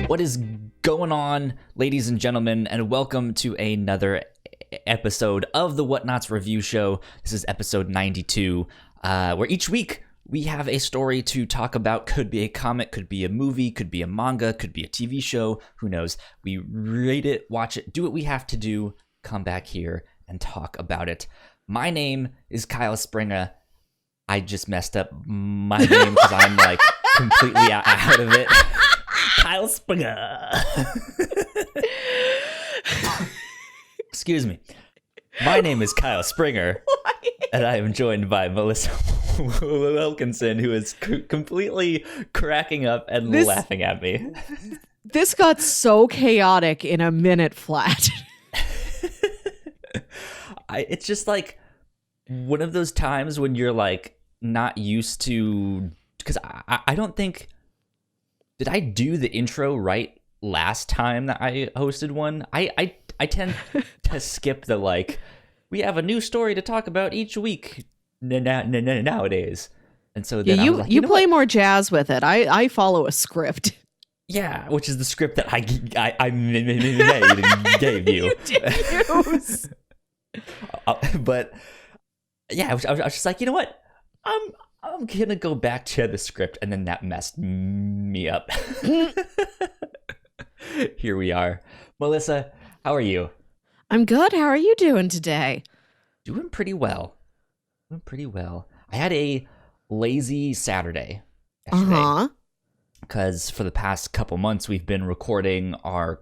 What is going on, ladies and gentlemen, and welcome to another episode of the Whatnauts review show. This is episode 92, where each week we have a story to talk about. Could be a comic, could be a movie, could be a manga, could be a TV show, who knows. We read it, watch it, do what we have to do, come back here and talk about it. My name is Kyle Springer. I just messed up my name because I'm like completely out of it. Kyle Springer. Excuse me. My name is Kyle Springer, and I am joined by Melissa Wilkinson, who is completely cracking up and laughing at me. This got so chaotic in a minute flat. It's just like one of those times when you're like not used to, because I don't think, did I do the intro right last time that I hosted one? I tend to skip the like, we have a new story to talk about each week nowadays. And so then you play more jazz with it. I follow a script. Yeah, which is the script that I made and gave you. You did use. But yeah, I was just like, you know what? I'm gonna go back to the script, and then that messed me up. Here we are. Melissa, how are you? I'm good. How are you doing today? Doing pretty well. I had a lazy Saturday yesterday. Because for the past couple months, we've been recording our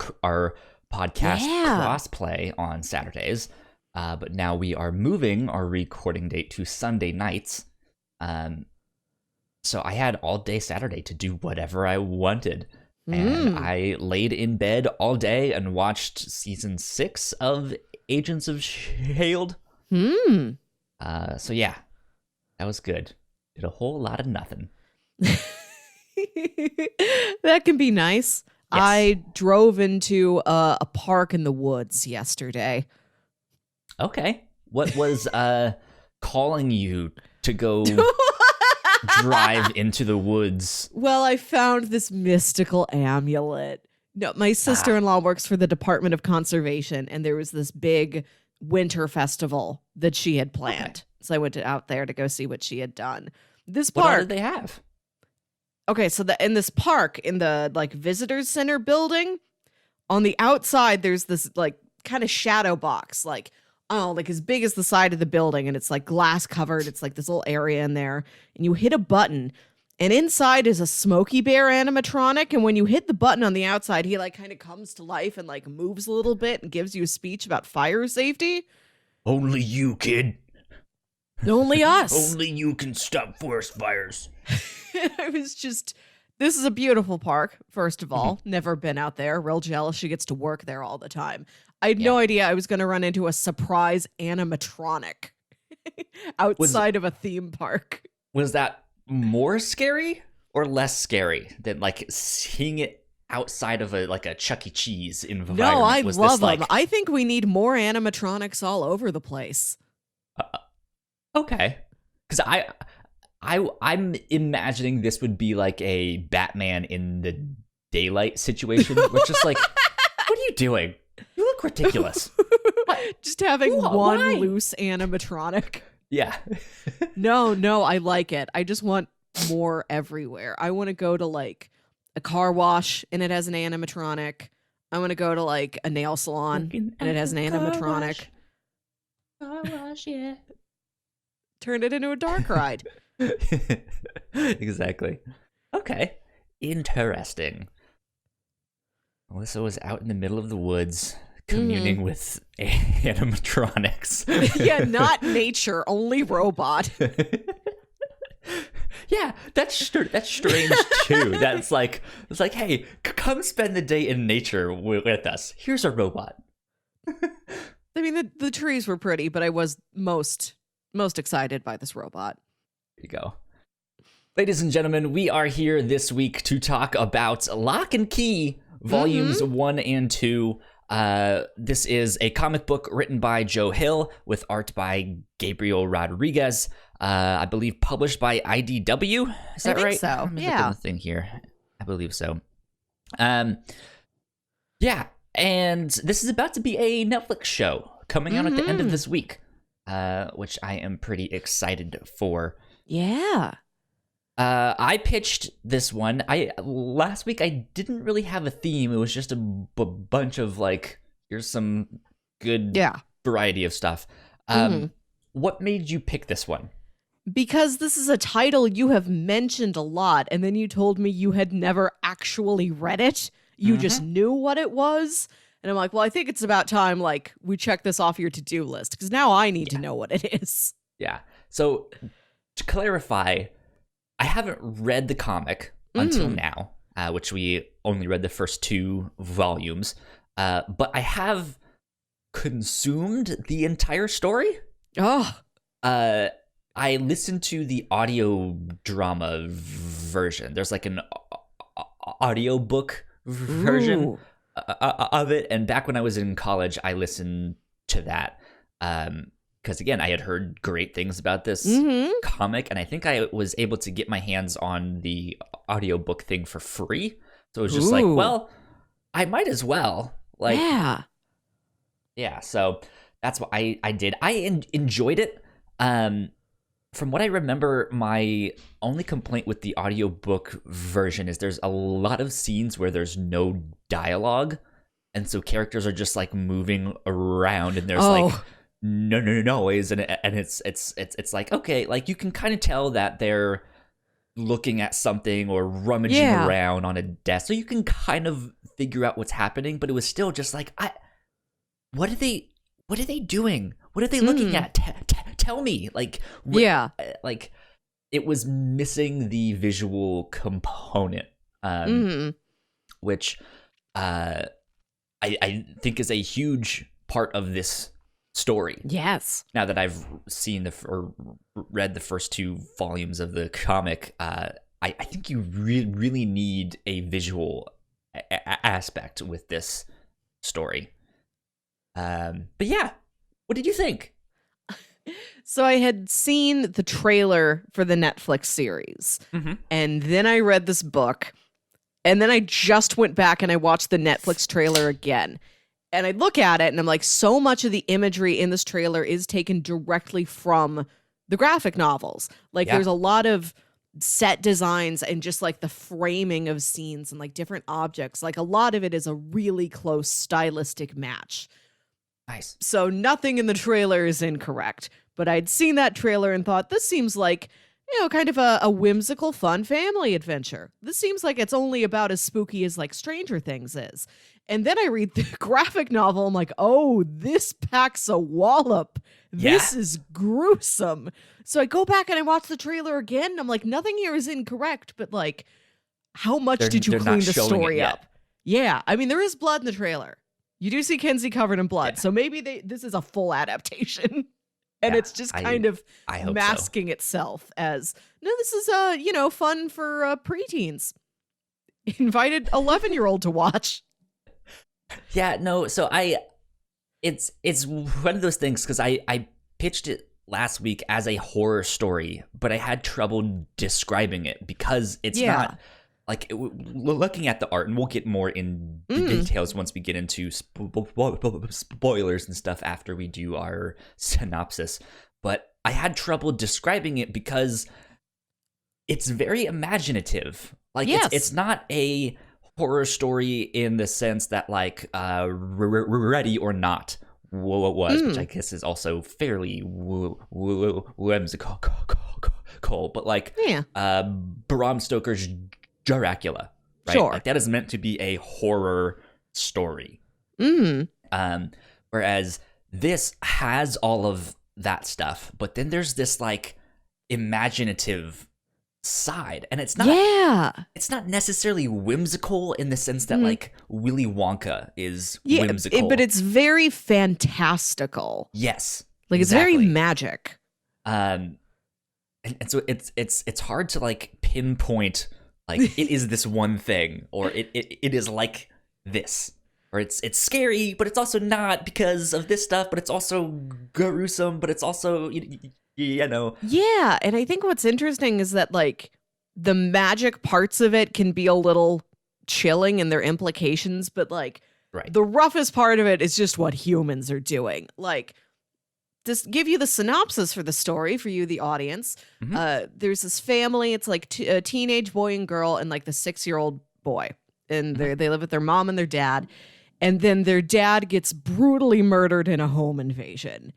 podcast crossplay on Saturdays. But now we are moving our recording date to Sunday nights. So I had all day Saturday to do whatever I wanted. And I laid in bed all day and watched season 6 of Agents of S.H.I.E.L.D. So yeah, that was good. Did a whole lot of nothing. That can be nice. Yes. I drove into a park in the woods yesterday. Okay. What was calling you to go drive into the woods? Well, I found this mystical amulet. No, my sister-in-law works for the Department of Conservation, and there was this big winter festival that she had planned. Okay. So I went out there to go see what she had done. This park. What did they have? Okay, so in this park, in the like visitors center building, on the outside, there's this like kind of shadow box, like as big as the side of the building, and it's like glass covered. It's like this little area in there, and you hit a button, and inside is a Smokey Bear animatronic. And when you hit the button on the outside, he like kind of comes to life and like moves a little bit and gives you a speech about fire safety. Only you, kid. Only us. Only you can stop forest fires. I was just, this is a beautiful park, first of all. Never been out there. Real jealous she gets to work there all the time. I had no idea I was going to run into a surprise animatronic outside of a theme park. Was that more scary or less scary than like seeing it outside of a Chuck E. Cheese environment? No, I love them. I think we need more animatronics all over the place. Okay. Because I'm imagining this would be like a Batman in the daylight situation. We're just like, what are you doing? You look ridiculous. Just having one loose animatronic. Yeah. No, I like it. I just want more everywhere. I want to go to like a car wash and it has an animatronic. I want to go to like a nail salon and it has an animatronic. Car wash, yeah. Turn it into a dark ride. Exactly. Okay. Interesting. Melissa was out in the middle of the woods communing with animatronics. Yeah, not nature, only robot. Yeah, that's strange too. It's like, hey, come spend the day in nature with us. Here's a robot. I mean, the trees were pretty, but I was most excited by this robot. There you go. Ladies and gentlemen, we are here this week to talk about Locke Key, Volumes 1 and 2. This is a comic book written by Joe Hill with art by Gabriel Rodríguez. I believe published by IDW. Is that right? So. Yeah. The thing here. I believe so. Um, yeah, and this is about to be a Netflix show coming out at the end of this week, which I am pretty excited for. Yeah. I pitched this one. Last week I didn't really have a theme. It was just a bunch of like, here's some good variety of stuff. What made you pick this one? Because this is a title you have mentioned a lot, and then you told me you had never actually read it. You just knew what it was. And I'm like, well, I think it's about time, like, we check this off your to-do list, because now I need to know what it is. Yeah. So, to clarify, I haven't read the comic until now, which we only read the first 2 volumes. But I have consumed the entire story. Oh. I listened to the audio drama version. There's like an audio book version of it, and back when I was in college, I listened to that because again, I had heard great things about this comic, and I think I was able to get my hands on the audiobook thing for free. So it was just like, well, I might as well. Like, yeah. So that's what I did. I enjoyed it. From what I remember, my only complaint with the audiobook version is there's a lot of scenes where there's no dialogue, and so characters are just like moving around, and there's like no noise, and it's like, okay, like you can kind of tell that they're looking at something or rummaging around on a desk, so you can kind of figure out what's happening, but it was still just like, what are they doing? What are they looking at? Tell me. Like, like it was missing the visual component, which I think is a huge part of this story. Yes. Now that I've seen or read the first 2 volumes of the comic, I think you really need a visual aspect with this story. But yeah, what did you think? So I had seen the trailer for the Netflix series, and then I read this book, and then I just went back and I watched the Netflix trailer again. And I look at it and I'm like, so much of the imagery in this trailer is taken directly from the graphic novels. Like there's a lot of set designs and just like the framing of scenes and like different objects. Like a lot of it is a really close stylistic match. Nice. So nothing in the trailer is incorrect, but I'd seen that trailer and thought, this seems like, you know, kind of a whimsical, fun family adventure. This seems like it's only about as spooky as like Stranger Things is. And then I read the graphic novel. I'm like, oh, this packs a wallop. This is gruesome. So I go back and I watch the trailer again. And I'm like, nothing here is incorrect, but like, how much did you clean the story up? Yeah. I mean, there is blood in the trailer. You do see Kenzie covered in blood. So maybe this is a full adaptation. And it's just kind of masking itself as, no, this is, fun for preteens. Invited 11-year-old to watch. Yeah, no, so it's one of those things, because I pitched it last week as a horror story, but I had trouble describing it because it's not, like, looking at the art, and we'll get more in the details once we get into spoilers and stuff after we do our synopsis, but I had trouble describing it because it's very imaginative. Like, it's not a horror story in the sense that, like, Ready or Not was, which I guess is also fairly whimsical, but like Bram Stoker's Dracula, right? Sure. Like, that is meant to be a horror story. Whereas this has all of that stuff, but then there's this like imaginative side, and it's not necessarily whimsical in the sense that like Willy Wonka is whimsical, but it's very fantastical. Yes, like it's very magic. And so it's hard to like pinpoint like it is this one thing, or it is like this, or it's scary, but it's also not because of this stuff, but it's also gruesome, but it's also Yeah, and I think what's interesting is that like the magic parts of it can be a little chilling in their implications, but like Right. the roughest part of it is just what humans are doing. Like, just give you the synopsis for the story for you, the audience. There's this family. It's like a teenage boy and girl and like the 6-year-old boy. And they live with their mom and their dad. And then their dad gets brutally murdered in a home invasion.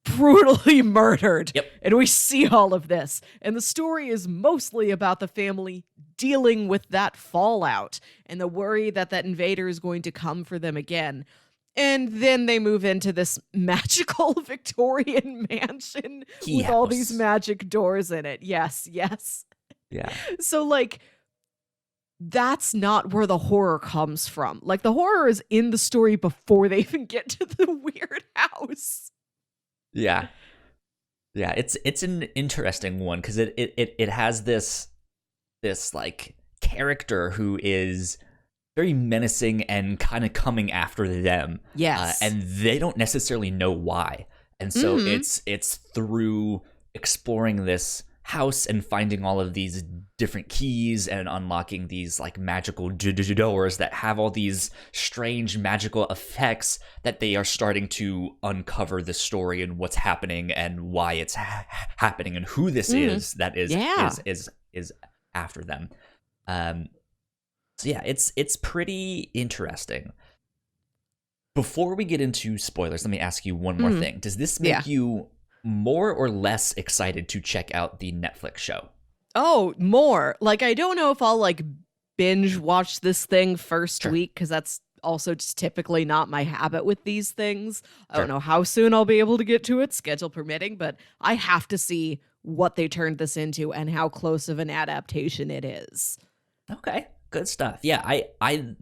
Brutally murdered. Yep. And we see all of this. And the story is mostly about the family dealing with that fallout and the worry that that invader is going to come for them again. And then they move into this magical Victorian mansion with all these magic doors in it. Yes, yes. Yeah. So, like, that's not where the horror comes from. Like, the horror is in the story before they even get to the weird house. Yeah. Yeah, it's an interesting one because it has this like character who is very menacing and kind of coming after them. Yes. And they don't necessarily know why. And so it's through exploring this house and finding all of these different keys and unlocking these like magical doors that have all these strange magical effects that they are starting to uncover the story and what's happening and why it's happening and who this is that is after them. So yeah, it's pretty interesting. Before we get into spoilers, let me ask you one more thing. Does this make you more or less excited to check out the Netflix show? Oh, more. Like, I don't know if I'll like binge watch this thing first week, because that's also just typically not my habit with these things. I don't know how soon I'll be able to get to it, schedule permitting, but I have to see what they turned this into and how close of an adaptation it is. Okay, good stuff. Yeah, I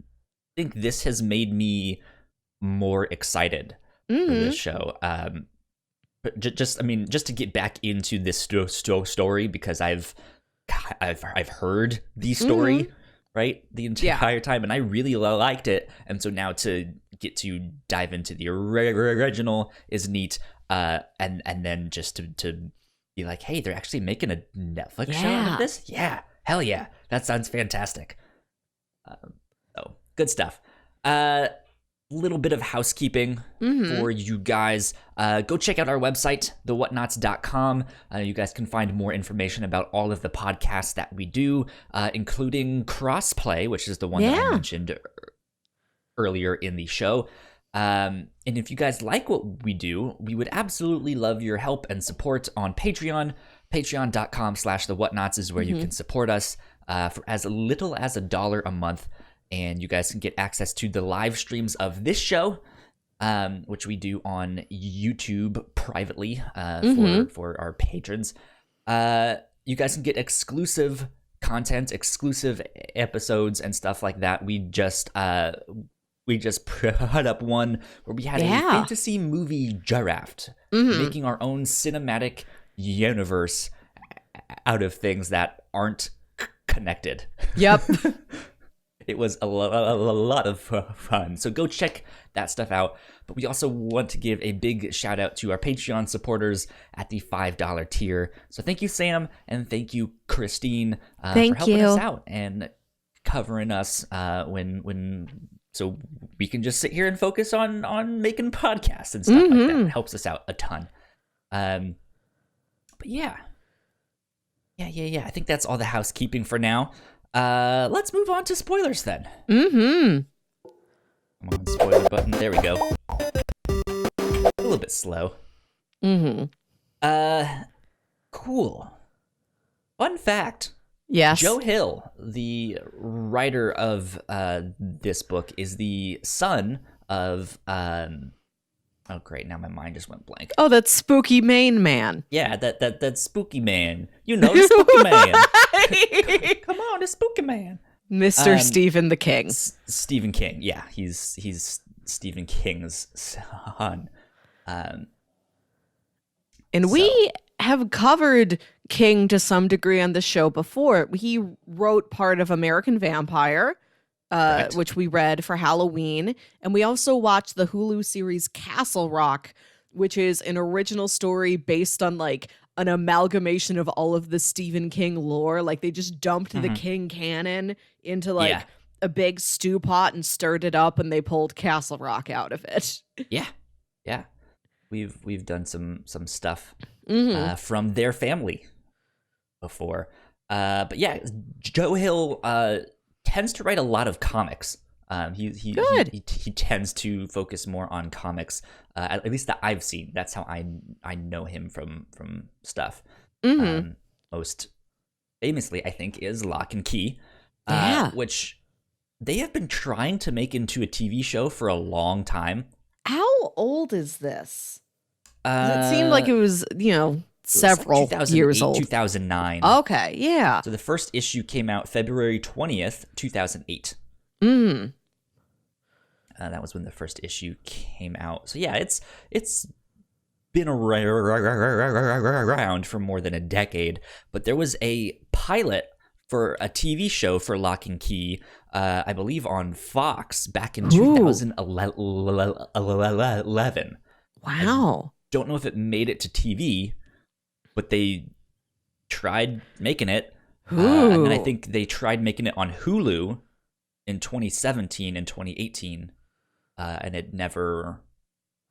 think this has made me more excited for this show. But just to get back into this story, because I've heard the story right the entire time, and I really liked it, and so now to get to dive into the original is neat. And then just to be like, hey, they're actually making a Netflix show out of this. Yeah, hell yeah, that sounds fantastic. So good stuff. Little bit of housekeeping for you guys. Go check out our website, thewhatnauts.com. You guys can find more information about all of the podcasts that we do, including Crossplay, which is the one that I mentioned earlier in the show. And if you guys like what we do, we would absolutely love your help and support on Patreon. Patreon.com/thewhatnauts is where you can support us for as little as $1 a month. And you guys can get access to the live streams of this show, which we do on YouTube privately for our patrons. You guys can get exclusive content, exclusive episodes, and stuff like that. We just put up one where we had a fantasy movie draft, making our own cinematic universe out of things that aren't connected. Yep. It was a lot of fun. So go check that stuff out. But we also want to give a big shout out to our Patreon supporters at the $5 tier. So thank you, Sam, and thank you, Christine, for helping us out and covering us when so we can just sit here and focus on making podcasts and stuff like that. It helps us out a ton. But yeah. I think that's all the housekeeping for now. Let's move on to spoilers then. Come on, spoiler button. There we go. A little bit slow. Cool. Fun fact. Yes. Joe Hill, the writer of this book, is the son of oh great, now my mind just went blank. Oh, that's Spooky Main Man. Yeah, that Spooky Man. You know the Spooky Man. Come on, the Spooky Man. Mr. Stephen the King. Stephen King. Yeah, he's Stephen King's son. And we have covered King to some degree on the show before. He wrote part of American Vampire, which we read for Halloween. And we also watched the Hulu series Castle Rock, which is an original story based on like an amalgamation of all of the Stephen King lore. Like they just dumped the King canon into like a big stew pot and stirred it up, and they pulled Castle Rock out of it. Yeah. We've done some stuff Mm-hmm. from their family before. But yeah, Joe Hill tends to write a lot of comics. He tends to focus more on comics, at least that I've seen. That's how I know him from stuff. Mm-hmm. Most famously, I think, is Locke Key, which they have been trying to make into a TV show for a long time. How old is this? It seemed like it was, several years old. 2009. Okay, yeah. So the first issue came out February 20th, 2008. Mm. That was when the first issue came out. So yeah, it's been around for more than a decade. But there was a pilot for a TV show for Locke and Key, I believe on Fox back in 2011. Wow. Don't know if it made it to TV, but they tried making it. And then I think they tried making it on Hulu in 2017 and 2018, and it never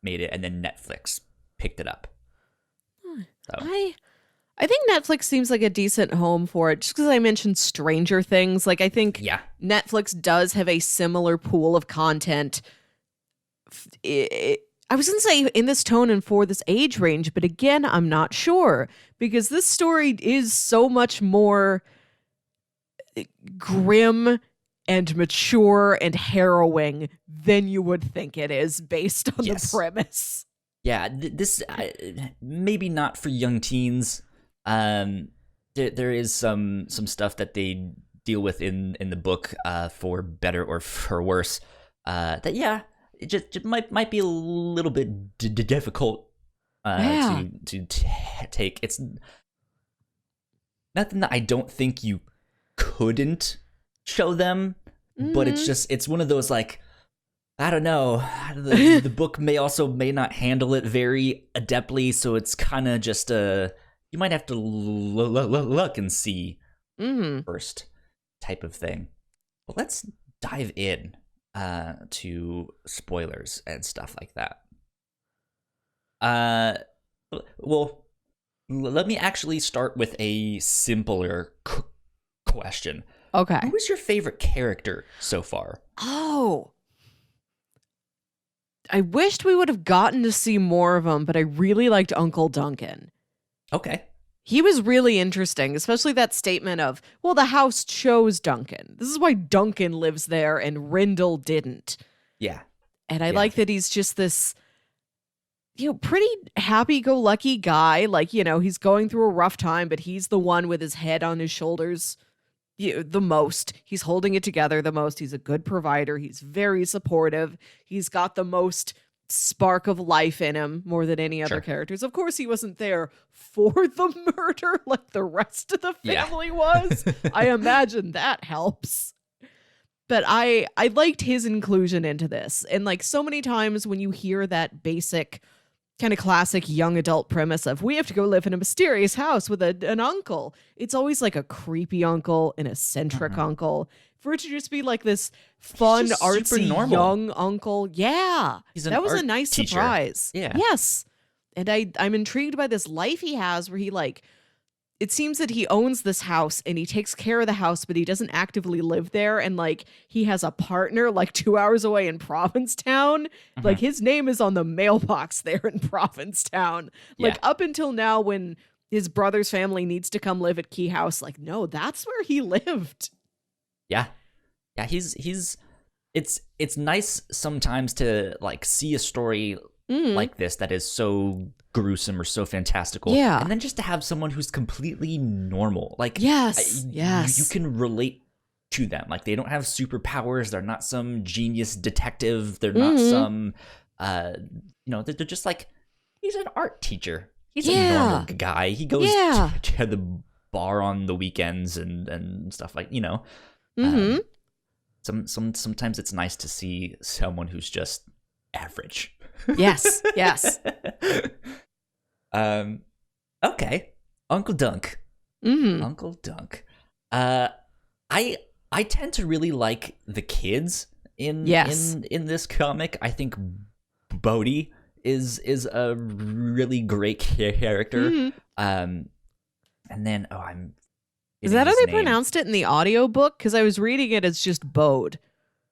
made it. And then Netflix picked it up. So. I think Netflix seems like a decent home for it, just because I mentioned Stranger Things. Like, I think Netflix does have a similar pool of content. I was going to say in this tone and for this age range, but again, I'm not sure, because this story is so much more grim and mature and harrowing than you would think it is based on the premise. Yeah, this maybe not for young teens. There is some stuff that they deal with in the book, for better or for worse. It just might be a little bit difficult to take. It's nothing that I don't think you couldn't show them, but it's one of those, like, I don't know. The book may not handle it very adeptly, so it's kind of just you might have to look and see first type of thing. But let's dive in to spoilers and stuff like that. Well, let me actually start with a simpler question. Okay. Who is your favorite character so far? Oh. I wished we would have gotten to see more of him, but I really liked Uncle Duncan. Okay. He was really interesting, especially that statement of, well, the house chose Duncan. This is why Duncan lives there and Rindle didn't. Yeah. And I like that he's just this, pretty happy-go-lucky guy. Like, he's going through a rough time, but he's the one with his head on his shoulders the most. He's holding it together the most. He's a good provider. He's very supportive. He's got the most spark of life in him, more than any other characters. Of course, he wasn't there for the murder like the rest of the family was. I imagine that helps. But I liked his inclusion into this. And like so many times when you hear that basic kind of classic young adult premise of we have to go live in a mysterious house with an uncle, it's always like a creepy uncle, an eccentric uncle. For it to just be like this fun, artsy, young uncle. Yeah. That was a nice surprise. Yeah. Yes. And I'm intrigued by this life he has where he it seems that he owns this house and he takes care of the house, but he doesn't actively live there. And like he has a partner like 2 hours away in Provincetown. Like his name is on the mailbox there in Provincetown. Like up until now when his brother's family needs to come live at Keyhouse, like, no, that's where he lived. Yeah. Yeah, it's nice sometimes to like see a story like this that is so gruesome or so fantastical. Yeah. And then just to have someone who's completely normal. Like yes. You can relate to them. Like they don't have superpowers, they're not some genius detective, they're not some they're just like, he's an art teacher. He's a normal guy. He goes to the bar on the weekends and stuff like, sometimes it's nice to see someone who's just average. Yes. Okay. Uncle Dunk. Uncle Dunk. I I tend to really like the kids in this comic. I think Bodhi is a really great character. And then I'm Is that how they name. pronounced it in the audiobook? Because I was reading it as just Bode.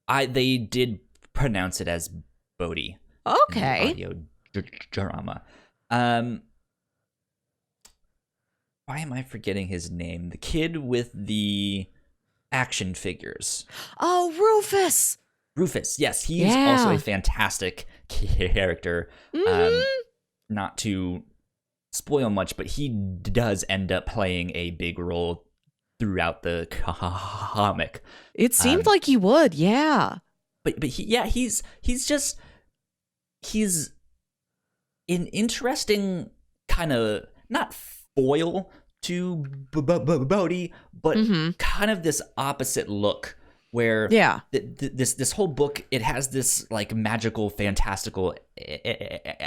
They did pronounce it as Bodhi. Okay. In the audio drama. Why am I forgetting his name? The kid with the action figures. Oh, Rufus. Rufus, yes, he's also a fantastic character. Not to spoil much, but he does end up playing a big role throughout the comic. It seemed like he would, yeah. But he's an interesting kind of not foil to Bodhi, but kind of this opposite look where this whole book, it has this like magical, fantastical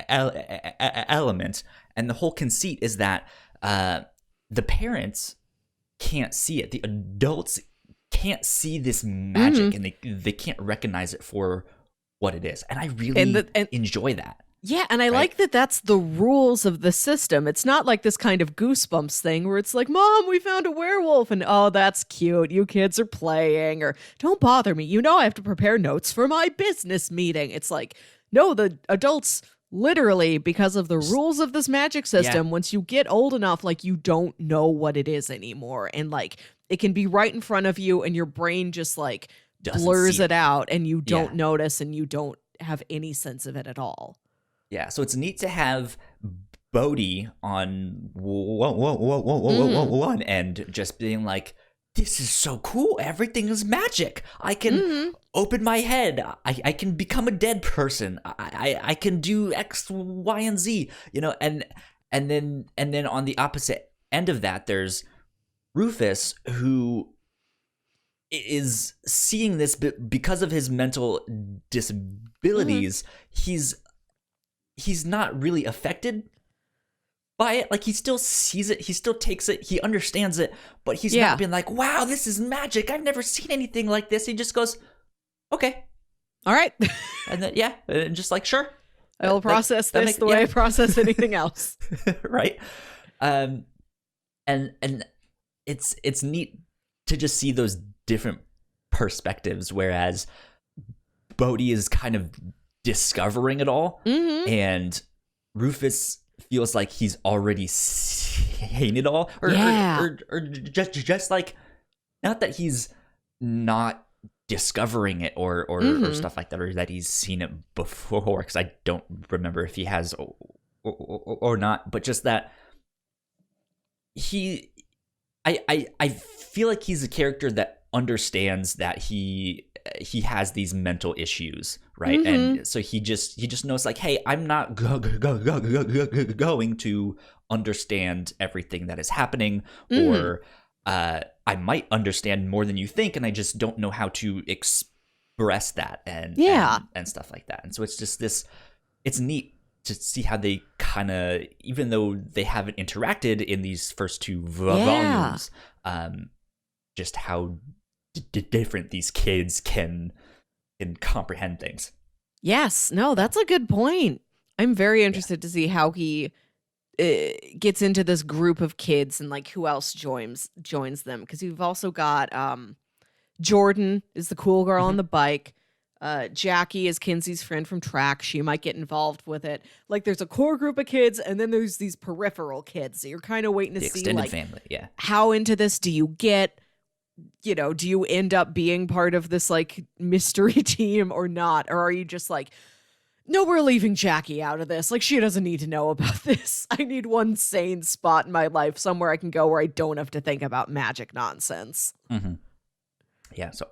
element, and the whole conceit is that the parents can't see it. The adults can't see this magic, and they can't recognize it for what it is. And I really enjoy that. Yeah, and I like that that's the rules of the system. It's not like this kind of Goosebumps thing where it's like, Mom, we found a werewolf, and oh, that's cute. You kids are playing, or don't bother me. You know I have to prepare notes for my business meeting. It's like, no, the adults literally, because of the rules of this magic system, once you get old enough, like you don't know what it is anymore. And like it can be right in front of you and your brain just like blurs it out and you don't notice and you don't have any sense of it at all. Yeah, so it's neat to have Bodhi on one end just being like, this is so cool. Everything is magic. I can open my head. I can become a dead person. I can do X, Y, and Z. You know, and then on the opposite end of that, there's Rufus, who is seeing this because of his mental disabilities. He's not really affected by it. Like he still sees it, he still takes it, he understands it, but he's not been like, wow, this is magic, I've never seen anything like this. He just goes, okay, all right. And then and just like, sure, I'll process this the way I process anything else. Right. And it's neat to just see those different perspectives, whereas Bodhi is kind of discovering it all, and Rufus feels like he's already seen it all, or just like, not that he's not discovering it or stuff like that, or that he's seen it before, because I don't remember if he has or not, but just that I feel like he's a character that understands that he has these mental issues, right? And so he just knows like, hey, I'm not going to understand everything that is happening, or I might understand more than you think, and I just don't know how to express that and stuff like that. And so it's just this, it's neat to see how they kind of, even though they haven't interacted in these first two volumes, just how different these kids can comprehend things. Yes, no, that's a good point. I'm very interested to see how he gets into this group of kids and like who else joins them, because you've also got Jordan is the cool girl on the bike. Jackie is Kinsey's friend from track. She might get involved with it. Like there's a core group of kids, and then there's these peripheral kids. So you're kind of waiting to see extended like family, how into this do you get? You know, do you end up being part of this like mystery team or not? Or are you just like, no, we're leaving Jackie out of this. Like she doesn't need to know about this. I need one sane spot in my life, somewhere I can go where I don't have to think about magic nonsense. Yeah, so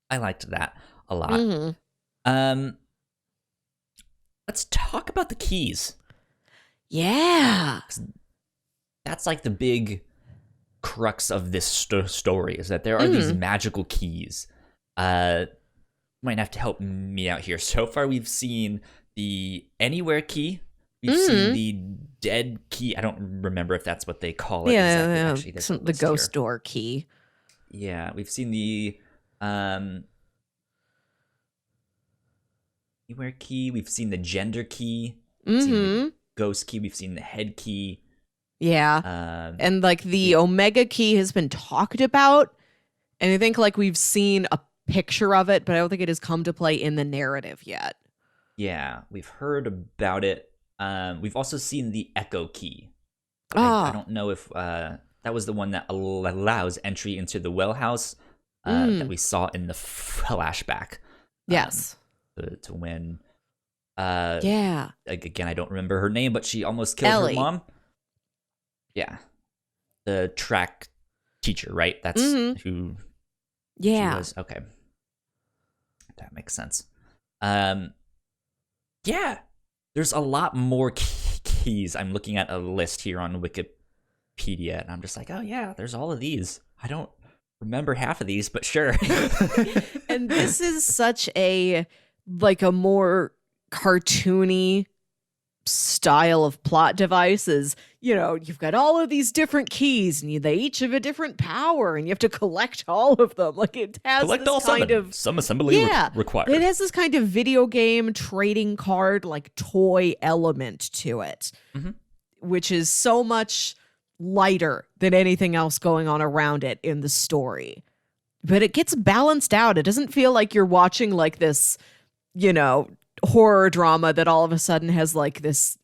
I liked that a lot. Let's talk about the keys. Yeah. That's like the big crux of this story, is that there are these magical keys. Might have to help me out here. So far we've seen the anywhere key, we've seen the dead key. I don't remember if that's what they call it exactly. Actually, the ghost door key. Yeah, we've seen the Um, anywhere key. We've seen the gender key. We've seen the ghost key. We've seen the head key. Yeah. And like the Omega key has been talked about. And I think like we've seen a picture of it, but I don't think it has come to play in the narrative yet. Yeah, we've heard about it. We've also seen the Echo key. I don't know if that was the one that allows entry into the well house that we saw in the flashback. Yes. To when yeah. Again, I don't remember her name, but she almost killed Ellie. her mom. Yeah. The track teacher, right? That's who she was. Okay. That makes sense. Yeah. There's a lot more keys. I'm looking at a list here on Wikipedia, and I'm just like, oh yeah, there's all of these. I don't remember half of these, but sure. And this is such a more cartoony style of plot devices. You know, you've got all of these different keys, and they each have a different power, and you have to collect all of them. Like it has collect this all kind of some assembly required. It has this kind of video game trading card like toy element to it, which is so much lighter than anything else going on around it in the story. But it gets balanced out. It doesn't feel like you're watching like this, horror drama that all of a sudden has like this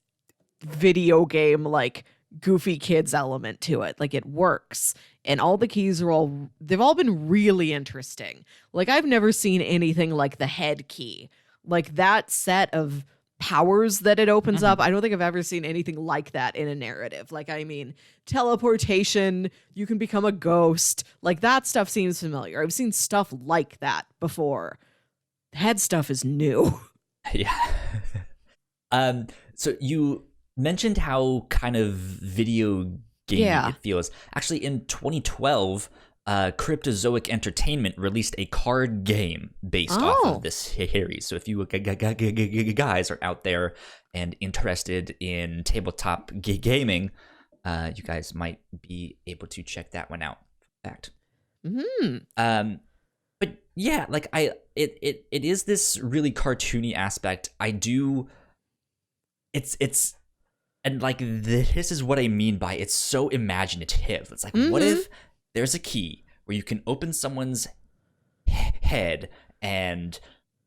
video game like goofy kids element to it. Like it works, and all the keys they've all been really interesting. Like I've never seen anything like the head key, like that set of powers that it opens up. I don't think I've ever seen anything like that in a narrative. Like, I mean, teleportation, you can become a ghost, like that stuff seems familiar. I've seen stuff like that before. Head stuff is new. Yeah. So you mentioned how kind of video game it feels. Actually, in 2012, Cryptozoic Entertainment released a card game based off of this series. So if you guys are out there and interested in tabletop gaming, you guys might be able to check that one out. In fact. But yeah, like it is this really cartoony aspect. It's and like this is what I mean by it's so imaginative. It's like, what if there's a key where you can open someone's head and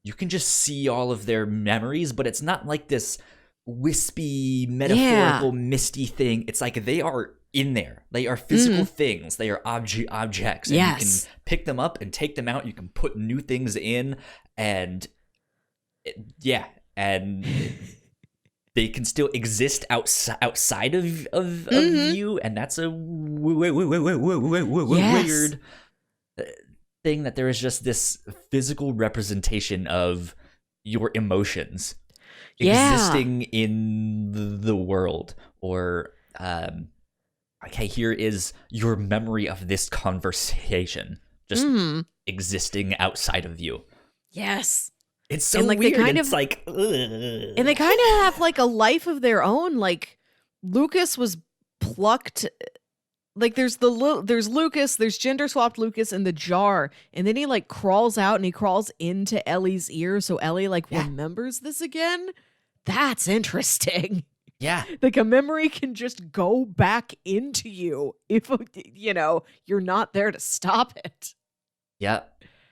you can just see all of their memories, but it's not like this wispy, metaphorical, misty thing. It's like they are in there. They are physical things. They are objects. And you can pick them up and take them out. You can put new things in, and and they can still exist outside of you, and that's a weird thing that there is just this physical representation of your emotions existing in the world, or okay, here is your memory of this conversation just existing outside of you. Yes. It's so weird. And they kind of have like a life of their own. Like Lucas was plucked. Like there's Lucas, there's gender swapped Lucas in the jar, and then he like crawls out and he crawls into Ellie's ear, so Ellie remembers this again. That's interesting. Yeah. Like a memory can just go back into you if you're not there to stop it. Yeah.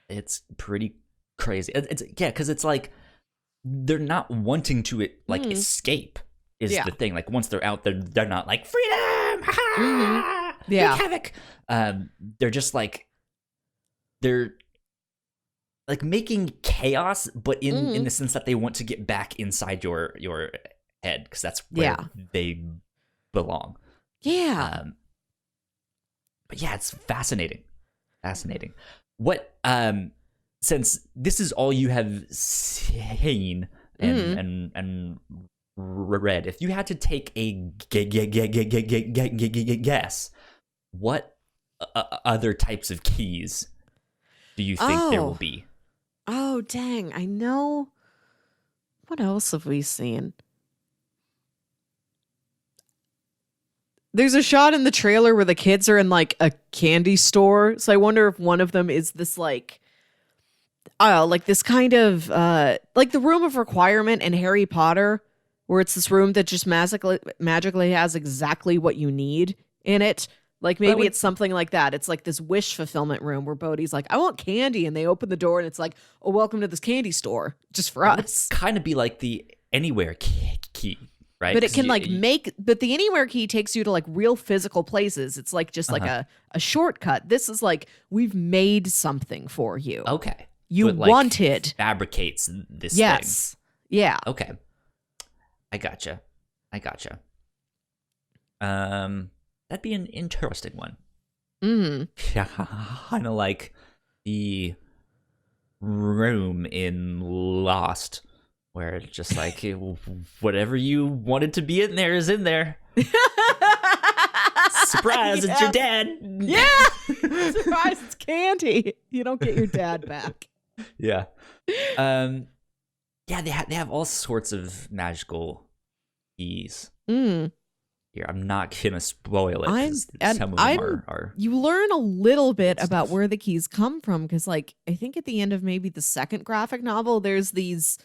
It's pretty crazy. It's because it's like they're not wanting to escape is the thing. Like once they're out, they're not like freedom. Wreak havoc. They're just like they're like making chaos, but in the sense that they want to get back inside your head, because that's where they belong. Yeah. But yeah, it's fascinating. What since this is all you have seen and read, if you had to take a guess, what other types of keys do you think there will be? Oh, dang. I know. What else have we seen? There's a shot in the trailer where the kids are in like a candy store. So I wonder if one of them is this like like this kind of like the room of requirement in Harry Potter, where it's this room that just magically has exactly what you need in it. Like maybe it's something like that. It's like this wish fulfillment room where Bodhi's like, I want candy, and they open the door and it's like, oh, welcome to this candy store just for us. Kind of be like the anywhere key, right? But it can but the anywhere key takes you to like real physical places. It's like just like a shortcut. This is like, we've made something for you. Okay. You so it, like, wanted. fabricates this yes. thing. Yeah. Okay. I gotcha. That'd be an interesting one. Yeah, kind of like the room in Lost, where it's just like whatever you wanted to be in there is in there. Surprise! Yeah. It's your dad. Yeah. Surprise! It's candy. You don't get your dad back. Yeah. Yeah. They have all sorts of magical keys. Here, I'm not gonna spoil it. Some of them are. You learn a little bit about where the keys come from, because, like, I think at the end of maybe the second graphic novel, there's this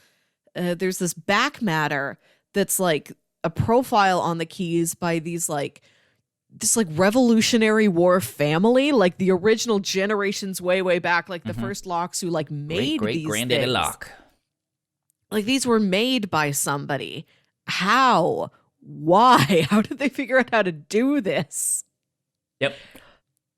back matter that's like a profile on the keys by this Revolutionary War family, like the original generations way back, like the first Locks who like made great granddaddy things. Locke. Like these were made by somebody. How? Why? How did they figure out how to do this? Yep.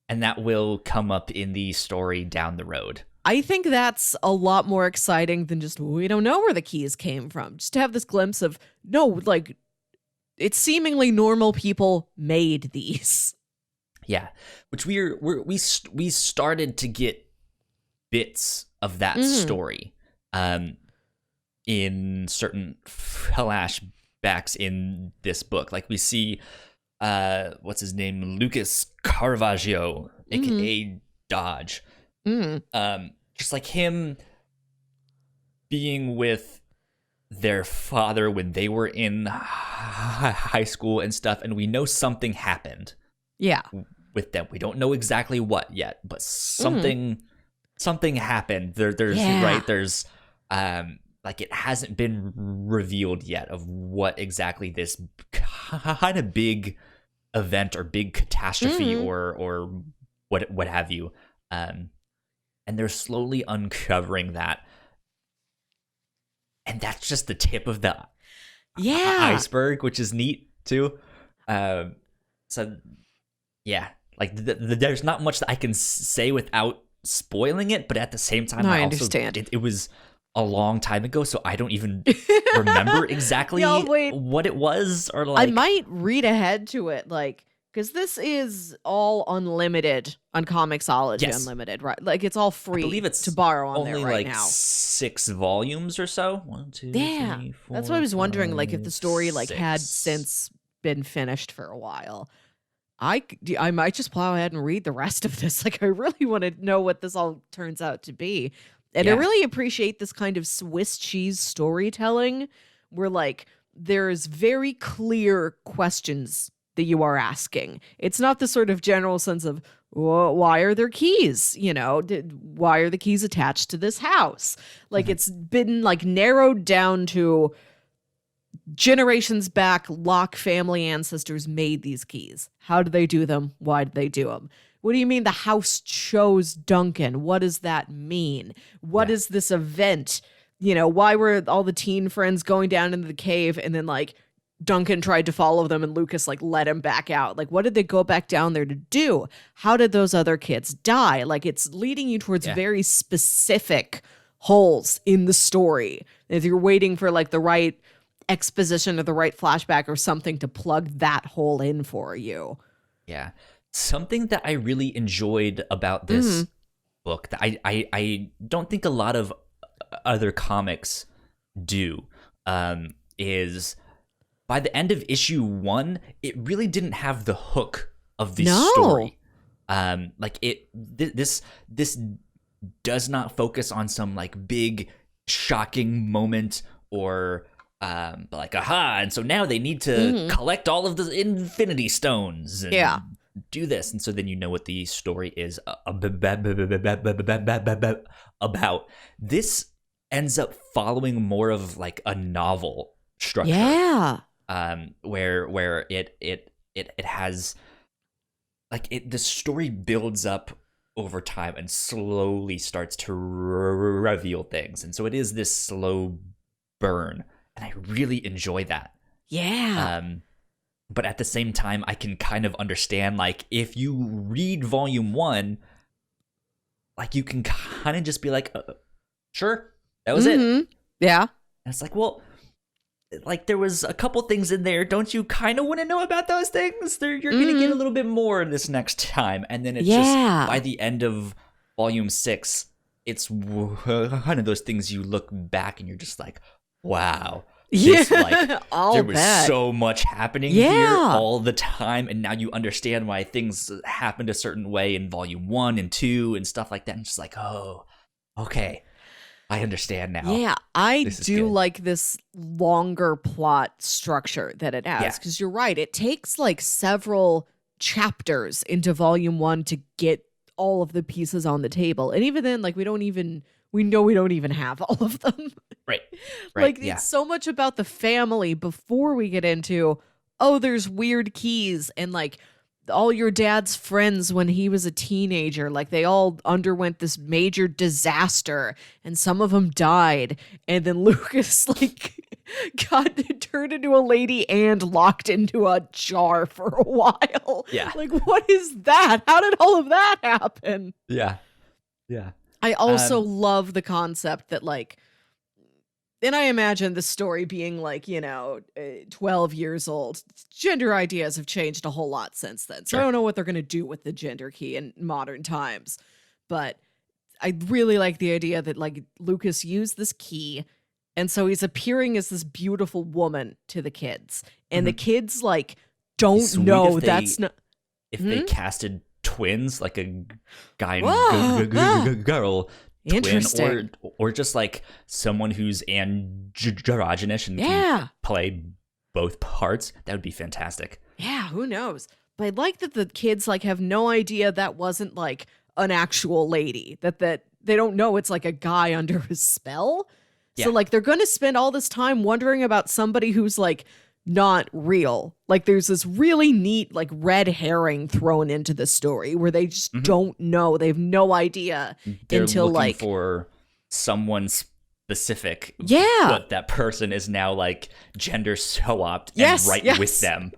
And that will come up in the story down the road. I think that's a lot more exciting than just, we don't know where the keys came from. Just to have this glimpse of, no, like, it's seemingly normal people made these. Yeah. Which we started to get bits of that story in certain flashbacks in this book. Like we see what's his name, Lucas Caravaggio, aka Dodge, just like him being with their father when they were in high school and stuff, and we know something happened with them. We don't know exactly what yet, but something happened. There's like it hasn't been revealed yet of what exactly this kind of big event or big catastrophe or what have you. And they're slowly uncovering that. And that's just the tip of the iceberg, which is neat too. So yeah, like there's not much that I can say without spoiling it, but at the same time, I understand. It was a long time ago, so I don't even remember exactly what it was, or like I might read ahead to it, like, because this is all unlimited on Comixology. Unlimited, right? Like it's all free. I believe it's to borrow on only there right like now. 6 volumes or so. 1, 2, 3, 4, that's what I was wondering. Like if the story like 6. had since been finished for a while. I might just plow ahead and read the rest of this. Like I really want to know what this all turns out to be. And I really appreciate this kind of Swiss cheese storytelling where like there's very clear questions that you are asking. It's not the sort of general sense of, well, why are there keys? You know, why are the keys attached to this house? Like it's been like narrowed down to generations back, Locke family ancestors made these keys. How did they do them? Why did they do them? What do you mean the house chose Duncan? What does that mean? What is this event? You know, why were all the teen friends going down into the cave and then like Duncan tried to follow them and Lucas like let him back out? Like what did they go back down there to do? How did those other kids die? Like it's leading you towards very specific holes in the story. If you're waiting for like the right exposition or the right flashback or something to plug that hole in for you. Yeah. Something that I really enjoyed about this book that I don't think a lot of other comics do is by the end of issue 1, it really didn't have the hook of the story. Like this does not focus on some like big shocking moment or like aha, and so now they need to collect all of the Infinity Stones. And do this. And so then you know what the story is about. This ends up following more of like a novel structure. Yeah. Where it has like the story builds up over time and slowly starts to reveal things. And so it is this slow burn, and I really enjoy that. Yeah. But at the same time, I can kind of understand, like, if you read volume 1, like, you can kind of just be like, sure, that was it. And Yeah. it's like, well, like, there was a couple things in there. Don't you kind of want to know about those things? You're going to get a little bit more this next time. And then it's just, by the end of volume 6, it's one of those things you look back and you're just like, wow. This, like, there was so much happening here all the time, and now you understand why things happened a certain way in volume 1 and 2 and stuff like that. And just like, oh, okay, I understand now. Yeah, I do like this longer plot structure that it has, because you're right. It takes like several chapters into volume 1 to get all of the pieces on the table, and even then, like, we don't even have all of them. Right. Like, it's so much about the family before we get into, oh, there's weird keys, and like all your dad's friends when he was a teenager, like they all underwent this major disaster and some of them died. And then Lucas like got turned into a lady and locked into a jar for a while. Yeah. Like, what is that? How did all of that happen? Yeah. Yeah. I also love the concept that, like, and I imagine the story being like, 12 years old. Gender ideas have changed a whole lot since then. So I don't know what they're going to do with the gender key in modern times. But I really like the idea that, like, Lucas used this key, and so he's appearing as this beautiful woman to the kids. And the kids, like, don't know that's not... If they casted twins, like a guy and girl... Interesting. Twin, or just like someone who's androgynous and can play both parts, that would be fantastic. Yeah, who knows? But I like that the kids like have no idea that wasn't like an actual lady, that they don't know it's like a guy under a spell. So like they're going to spend all this time wondering about somebody who's like not real. Like there's this really neat like red herring thrown into the story where they just don't know. They have no idea until looking like for someone specific. Yeah. But that person is now like gender swapped and with them.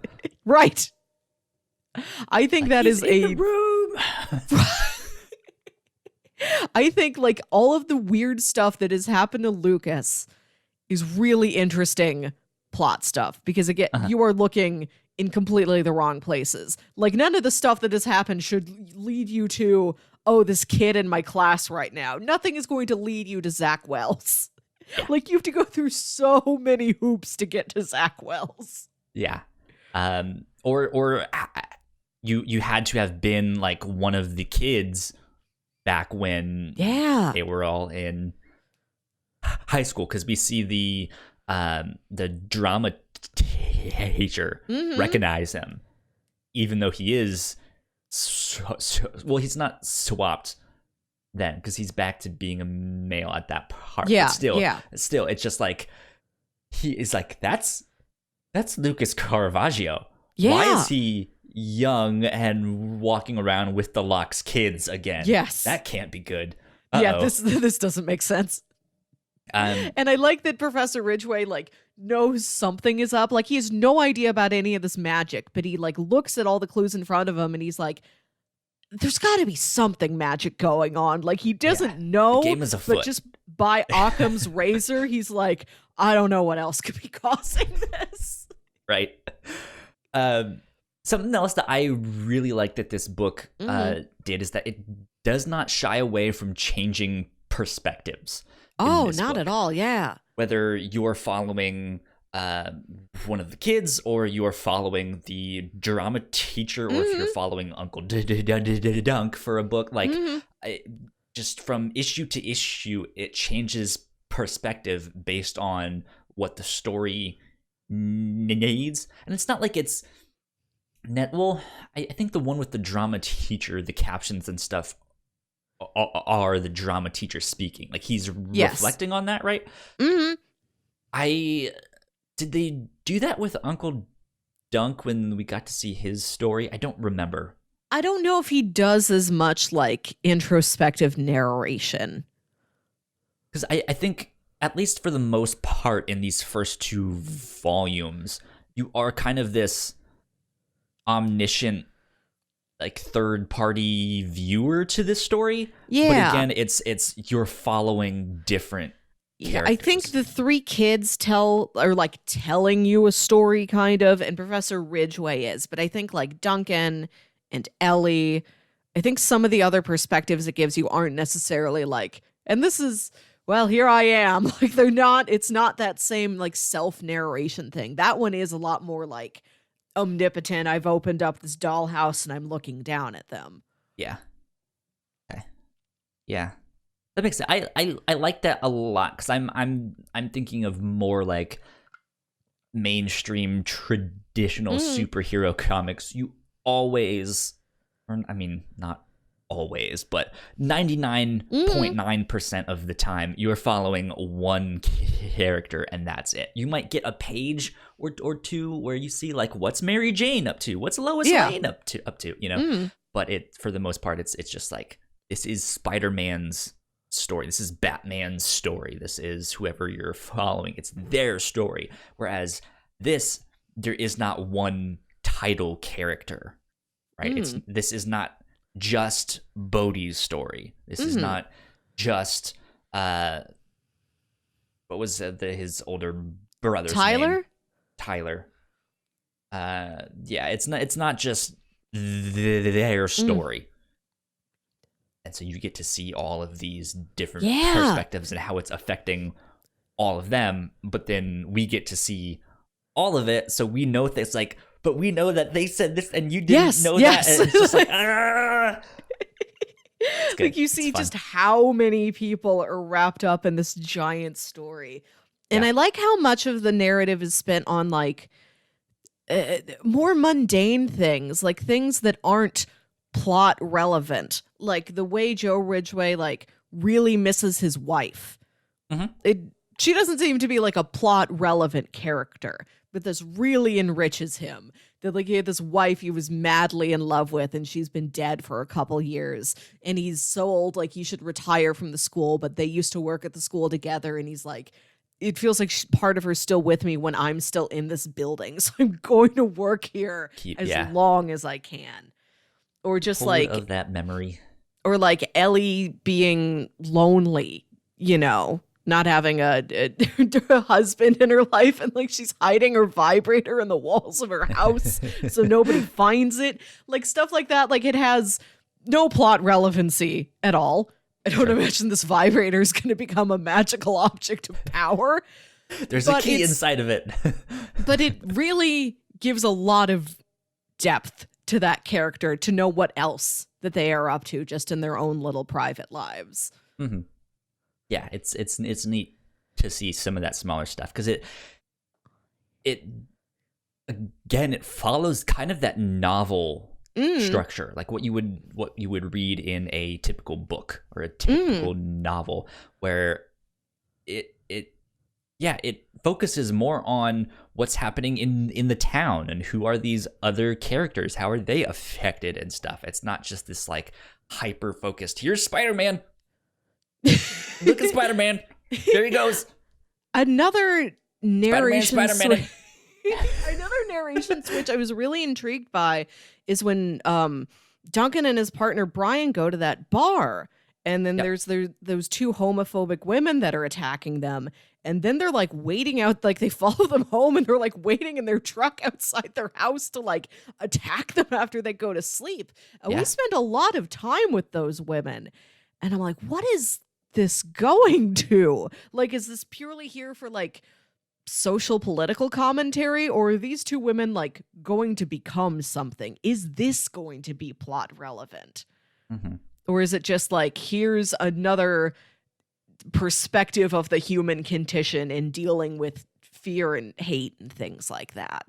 Right. I think like, that is in the room. I think like all of the weird stuff that has happened to Lucas is really interesting plot stuff, because again, you are looking in completely the wrong places. Like none of the stuff that has happened should lead you to, oh, this kid in my class right now. Nothing is going to lead you to Zach Wells. Like you have to go through so many hoops to get to Zach Wells. Yeah. Or you had to have been like one of the kids back when they were all in high school, because we see the drama teacher recognize him, even though he is well, he's not swapped then because he's back to being a male at that part. Yeah, but still, it's just like he is like that's Lucas Caravaggio. Yeah. Why is he young and walking around with the Locke's kids again? Yes, that can't be good. Yeah, this doesn't make sense. And I like that Professor Ridgway like knows something is up. Like he has no idea about any of this magic, but he like looks at all the clues in front of him and he's like, there's got to be something magic going on. Like he doesn't know, the game is afoot. But just by Occam's razor, he's like, I don't know what else could be causing this. Right. Something else that I really like that this book did is that it does not shy away from changing perspectives. Oh, not at all. Yeah. Whether you're following one of the kids or you're following the drama teacher or if you're following Uncle Dunk for a book, like just from issue to issue, it changes perspective based on what the story needs. And it's not like it's Well, I think the one with the drama teacher, the captions and stuff are the drama teacher speaking. Like he's reflecting on that, right? Mm-hmm. Did they do that with Uncle Dunk when we got to see his story? I don't remember. I don't know if he does as much like introspective narration. Because I think, at least for the most part, in these first two volumes, you are kind of this omniscient, like third-party viewer to this story. Yeah. But again, it's you're following different characters. I think the three kids are like telling you a story, kind of, and Professor Ridgway is. But I think like Duncan and Ellie, I think some of the other perspectives it gives you aren't necessarily like, and this is, well, here I am. Like it's not that same like self-narration thing. That one is a lot more like omnipotent. I've opened up this dollhouse and I'm looking down at them. Yeah. Okay. Yeah. That makes sense. I like that a lot because I'm thinking of more like mainstream traditional superhero comics. You always, or I mean, not always, but 99.9% of the time you're following one character and that's it. You might get a page or two where you see like what's Mary Jane up to, what's Lois Lane up to, you know. But for the most part it's just like, this is Spider-Man's story, this is Batman's story, this is whoever you're following, it's their story. Whereas this, there is not one title character, right? This is not just Bodhi's story. This is not just what was his older brother's name? Tyler. Yeah, it's not just their story. And so you get to see all of these different perspectives and how it's affecting all of them, but then we get to see all of it, so we know things like, but we know that they said this and you didn't know that. And it's just like, like you see just how many people are wrapped up in this giant story. And I like how much of the narrative is spent on like more mundane things, like things that aren't plot relevant, like the way Joe Ridgway like really misses his wife. She doesn't seem to be like a plot relevant character, but this really enriches him. That like he had this wife he was madly in love with and she's been dead for a couple years and he's so old like he should retire from the school, but they used to work at the school together and he's like, it feels like part of her's still with me when I'm still in this building, so I'm going to work here as long as I can. Or just like of that memory, or like Ellie being lonely, you know, not having a husband in her life, and like she's hiding her vibrator in the walls of her house so nobody finds it, like stuff like that. Like it has no plot relevancy at all. I don't imagine this vibrator is going to become a magical object of power. There's a key inside of it. But it really gives a lot of depth to that character to know what else that they are up to just in their own little private lives. Yeah, it's neat to see some of that smaller stuff because it again, it follows kind of that novel structure, like what you would read in a typical book or a typical novel, where it focuses more on what's happening in the town and who are these other characters, how are they affected and stuff. It's not just this like hyper focused, here's Spider-Man. Look at Spider-Man. There he goes. Another narration Spider-Man. Another narration switch I was really intrigued by is when Duncan and his partner Brian go to that bar, and then there's those two homophobic women that are attacking them, and then they're like waiting out, like they follow them home and they're like waiting in their truck outside their house to like attack them after they go to sleep. And we spend a lot of time with those women, and I'm like, what is this going to? Like, is this purely here for like social political commentary, or are these two women like going to become something? Is this going to be plot relevant? Or is it just like, here's another perspective of the human condition in dealing with fear and hate and things like that?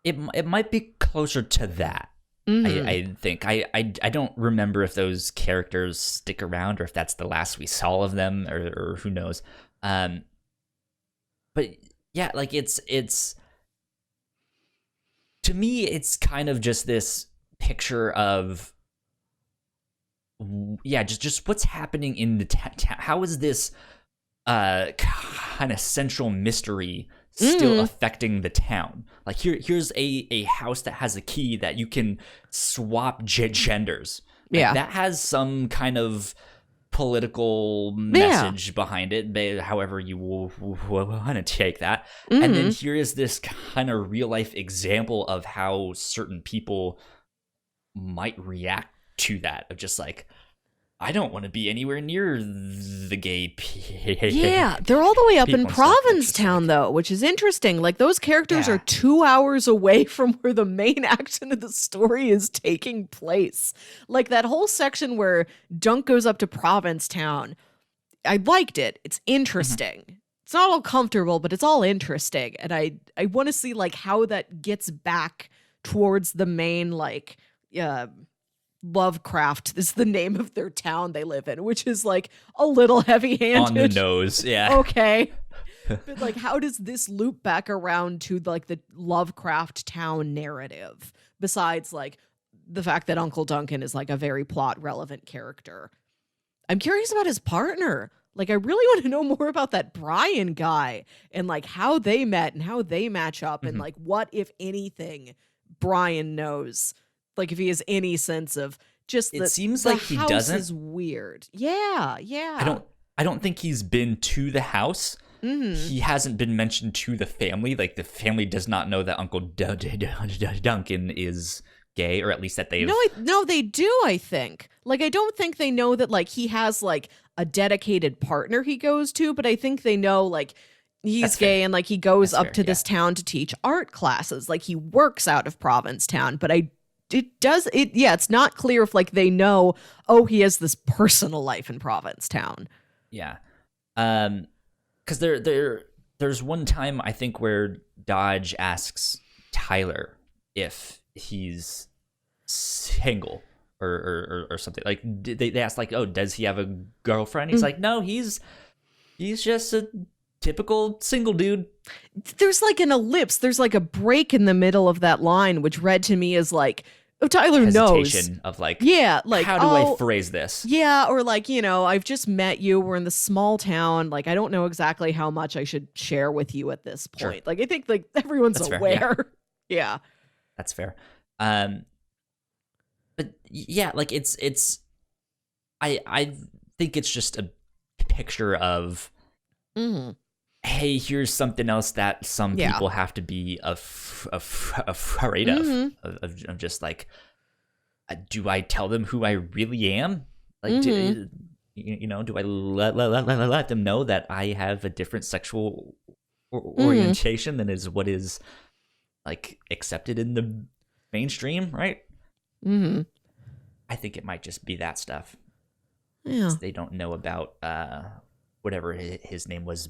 it might be closer to that. I think I don't remember if those characters stick around or if that's the last we saw of them or who knows. But yeah, like it's to me it's kind of just this picture of just what's happening in the town. How is this kind of central mystery still affecting the town? Like here's a house that has a key that you can swap genders. Like, that has some kind of political message behind it, however you want to take that. And then here is this kind of real life example of how certain people might react to that, of just like, I don't want to be anywhere near the gay Yeah, they're all the way up in Provincetown, though, which is interesting. Like, those characters are 2 hours away from where the main action of the story is taking place. Like, that whole section where Dunk goes up to Provincetown, I liked it. It's interesting. It's not all comfortable, but it's all interesting. And I want to see, like, how that gets back towards the main, like, Lovecraft is the name of their town they live in, which is like a little heavy-handed. On the nose, yeah. Okay. But like, how does this loop back around to like the Lovecraft town narrative, besides like the fact that Uncle Duncan is like a very plot-relevant character? I'm curious about his partner. Like, I really want to know more about that Brian guy and like how they met and how they match up and like what, if anything, Brian knows. Like, if he has any sense of just it seems like he doesn't. Is weird. Yeah. I don't think he's been to the house. He hasn't been mentioned to the family. Like, the family does not know that Uncle Duncan is gay, or at least that they've... No, they do, I think. Like, I don't think they know that, like, he has, like, a dedicated partner he goes to, but I think they know, like, he's gay and, like, he goes up to this town to teach art classes. Like, he works out of Provincetown, but it's not clear if like they know, he has this personal life in Provincetown. Yeah. Because there's one time I think where Dodge asks Tyler if he's single or something. Like they ask like, does he have a girlfriend? He's like, no, he's just a typical single dude. There's like an ellipse. There's like a break in the middle of that line, which read to me as like, Tyler knows. Of like, like, how do I phrase this? Yeah, or like, I've just met you. We're in this small town. Like, I don't know exactly how much I should share with you at this point. Sure. Like, I think like everyone's aware. Yeah. That's fair. But yeah, like it's I think it's just a picture of hey, here's something else that some people have to be afraid of just like, do I tell them who I really am? Like, do I let them know that I have a different sexual orientation than is what is like accepted in the mainstream, right? I think it might just be that stuff. Yeah, they don't know about whatever his name was.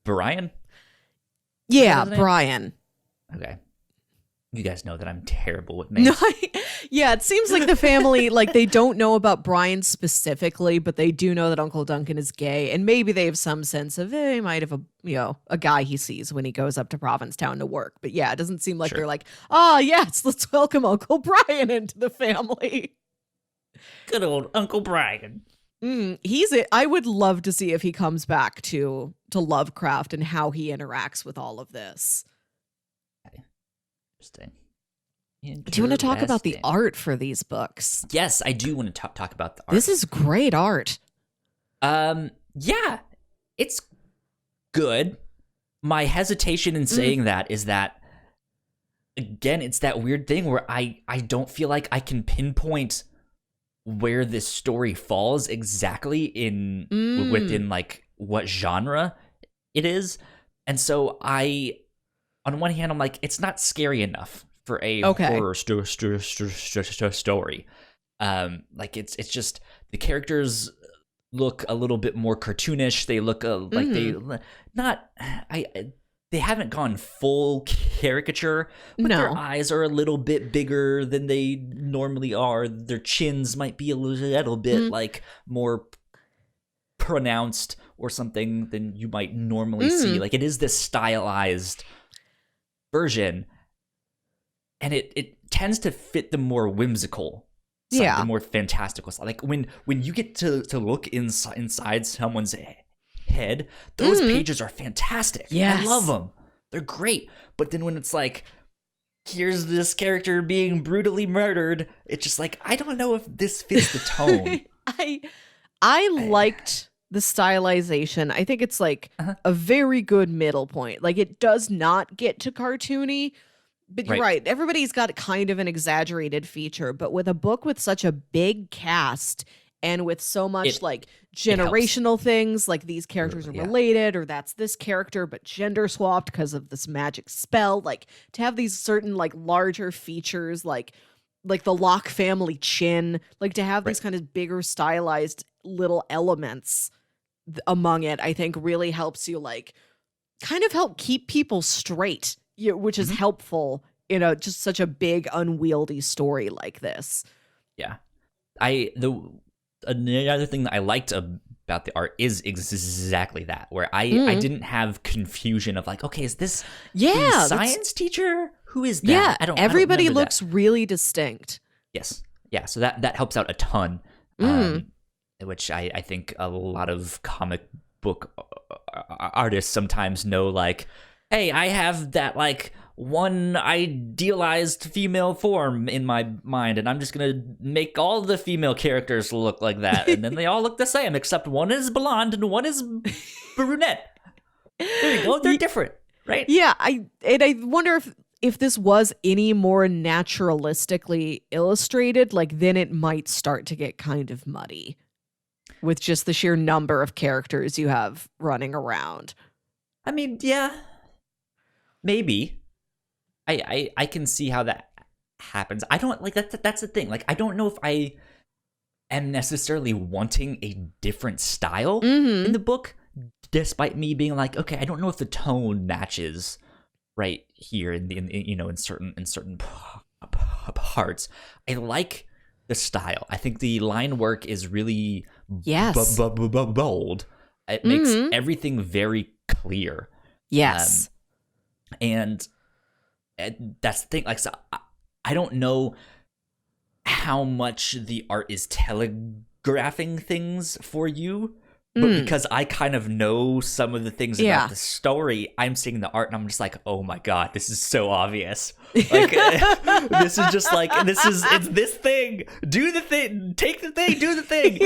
Brian? Yeah, Brian. Okay. You guys know that I'm terrible with names. No, yeah, it seems like the family, like, they don't know about Brian specifically, but they do know that Uncle Duncan is gay, and maybe they have some sense of, he might have a guy he sees when he goes up to Provincetown to work. But yeah, it doesn't seem like they're like, yes, let's welcome Uncle Brian into the family. Good old Uncle Brian. I would love to see if he comes back to Lovecraft and how he interacts with all of this. Okay. Interesting. Do you want to talk about the art for these books? Yes, I do want to talk about the art. This is great art. Yeah, it's good. My hesitation in saying that is that, again, it's that weird thing where I don't feel like I can pinpoint where this story falls exactly within like what genre it is. And so on one hand, I'm like, it's not scary enough for a horror story. Like it's just the characters look a little bit more cartoonish. They look like they not. they haven't gone full caricature, but their No. eyes are a little bit bigger than they normally are. Their chins might be a little bit like more pronounced or something than you might normally see. Like, it is this stylized version, and it tends to fit the more whimsical side, the more fantastical side. Like, when you get to look inside someone's head, those pages are fantastic. Yes. I love them. They're great. But then when it's like, here's this character being brutally murdered, it's just like, I don't know if this fits the tone. I liked the stylization. I think it's like a very good middle point. Like, it does not get to cartoony, but you're right. Everybody's got kind of an exaggerated feature, but with a book with such a big cast and with so much like generational things, like these characters are related, or that's this character but gender swapped because of this magic spell, like to have these certain like larger features, like the Locke family chin, like to have these kind of bigger stylized little elements among it, I think really helps you like kind of help keep people straight, which is helpful in just such a big unwieldy story like this. Yeah. Another thing that I liked about the art is exactly that, where I didn't have confusion of like, okay, is this the science teacher? Who is that? Yeah, everybody looks really distinct. Yes. Yeah, so that helps out a ton, which I think a lot of comic book artists sometimes know, like, hey, I have that like one idealized female form in my mind, and I'm just gonna make all the female characters look like that, and then they all look the same except one is blonde and one is brunette. There you go, they're different, right? Yeah, I wonder if this was any more naturalistically illustrated, like then it might start to get kind of muddy with just the sheer number of characters you have running around. I mean, yeah, maybe. I can see how that happens. I don't like that. That's the thing. Like, I don't know if I am necessarily wanting a different style in the book, despite me being like, okay, I don't know if the tone matches right here in certain parts. I like the style. I think the line work is really bold. It makes everything very clear. Yes. And that's the thing. Like, so I don't know how much the art is telegraphing things for you, but because I kind of know some of the things about the story, I'm seeing the art and I'm just like, oh my god, this is so obvious. Like, this is just like, it's this thing. Do the thing. Take the thing. Do the thing.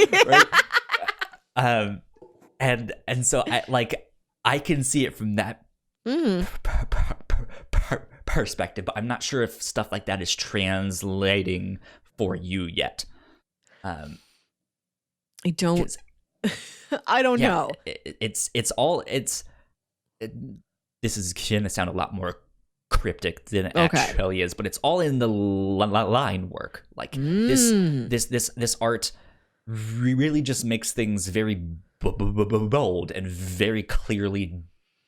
Right? And so I can see it from that perspective, but I'm not sure if stuff like that is translating for you yet. I don't know. This is gonna sound a lot more cryptic than it actually is, but it's all in the line work. Like, this art really just makes things very bold and very clearly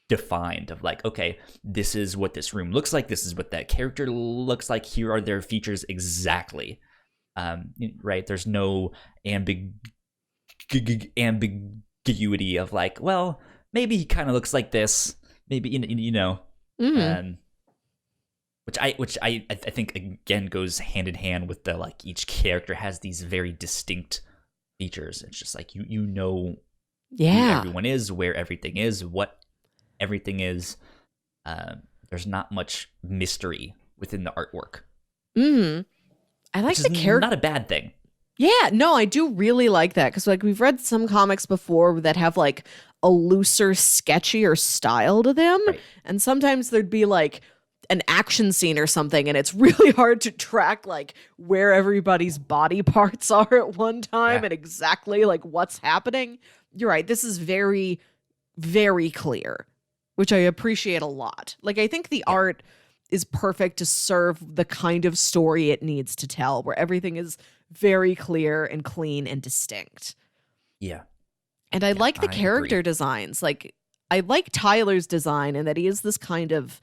defined of like, okay, this is what this room looks like, this is what that character looks like, here are their features exactly. Right, there's no ambiguity of like, well, maybe he kind of looks like this, maybe which I think again goes hand in hand with the like, each character has these very distinct features. It's just like you know who everyone is, where everything is, what everything is. There's not much mystery within the artwork. I like the character. Not a bad thing. Yeah, no, I do really like that, because like we've read some comics before that have like a looser, sketchier style to them, and sometimes there'd be like an action scene or something, and it's really hard to track like where everybody's body parts are at one time and exactly like what's happening. You're right. This is very, very clear, which I appreciate a lot. Like, I think the art is perfect to serve the kind of story it needs to tell, where everything is very clear and clean and distinct. Yeah. And I like the character designs. Like, I like Tyler's design and that he is this kind of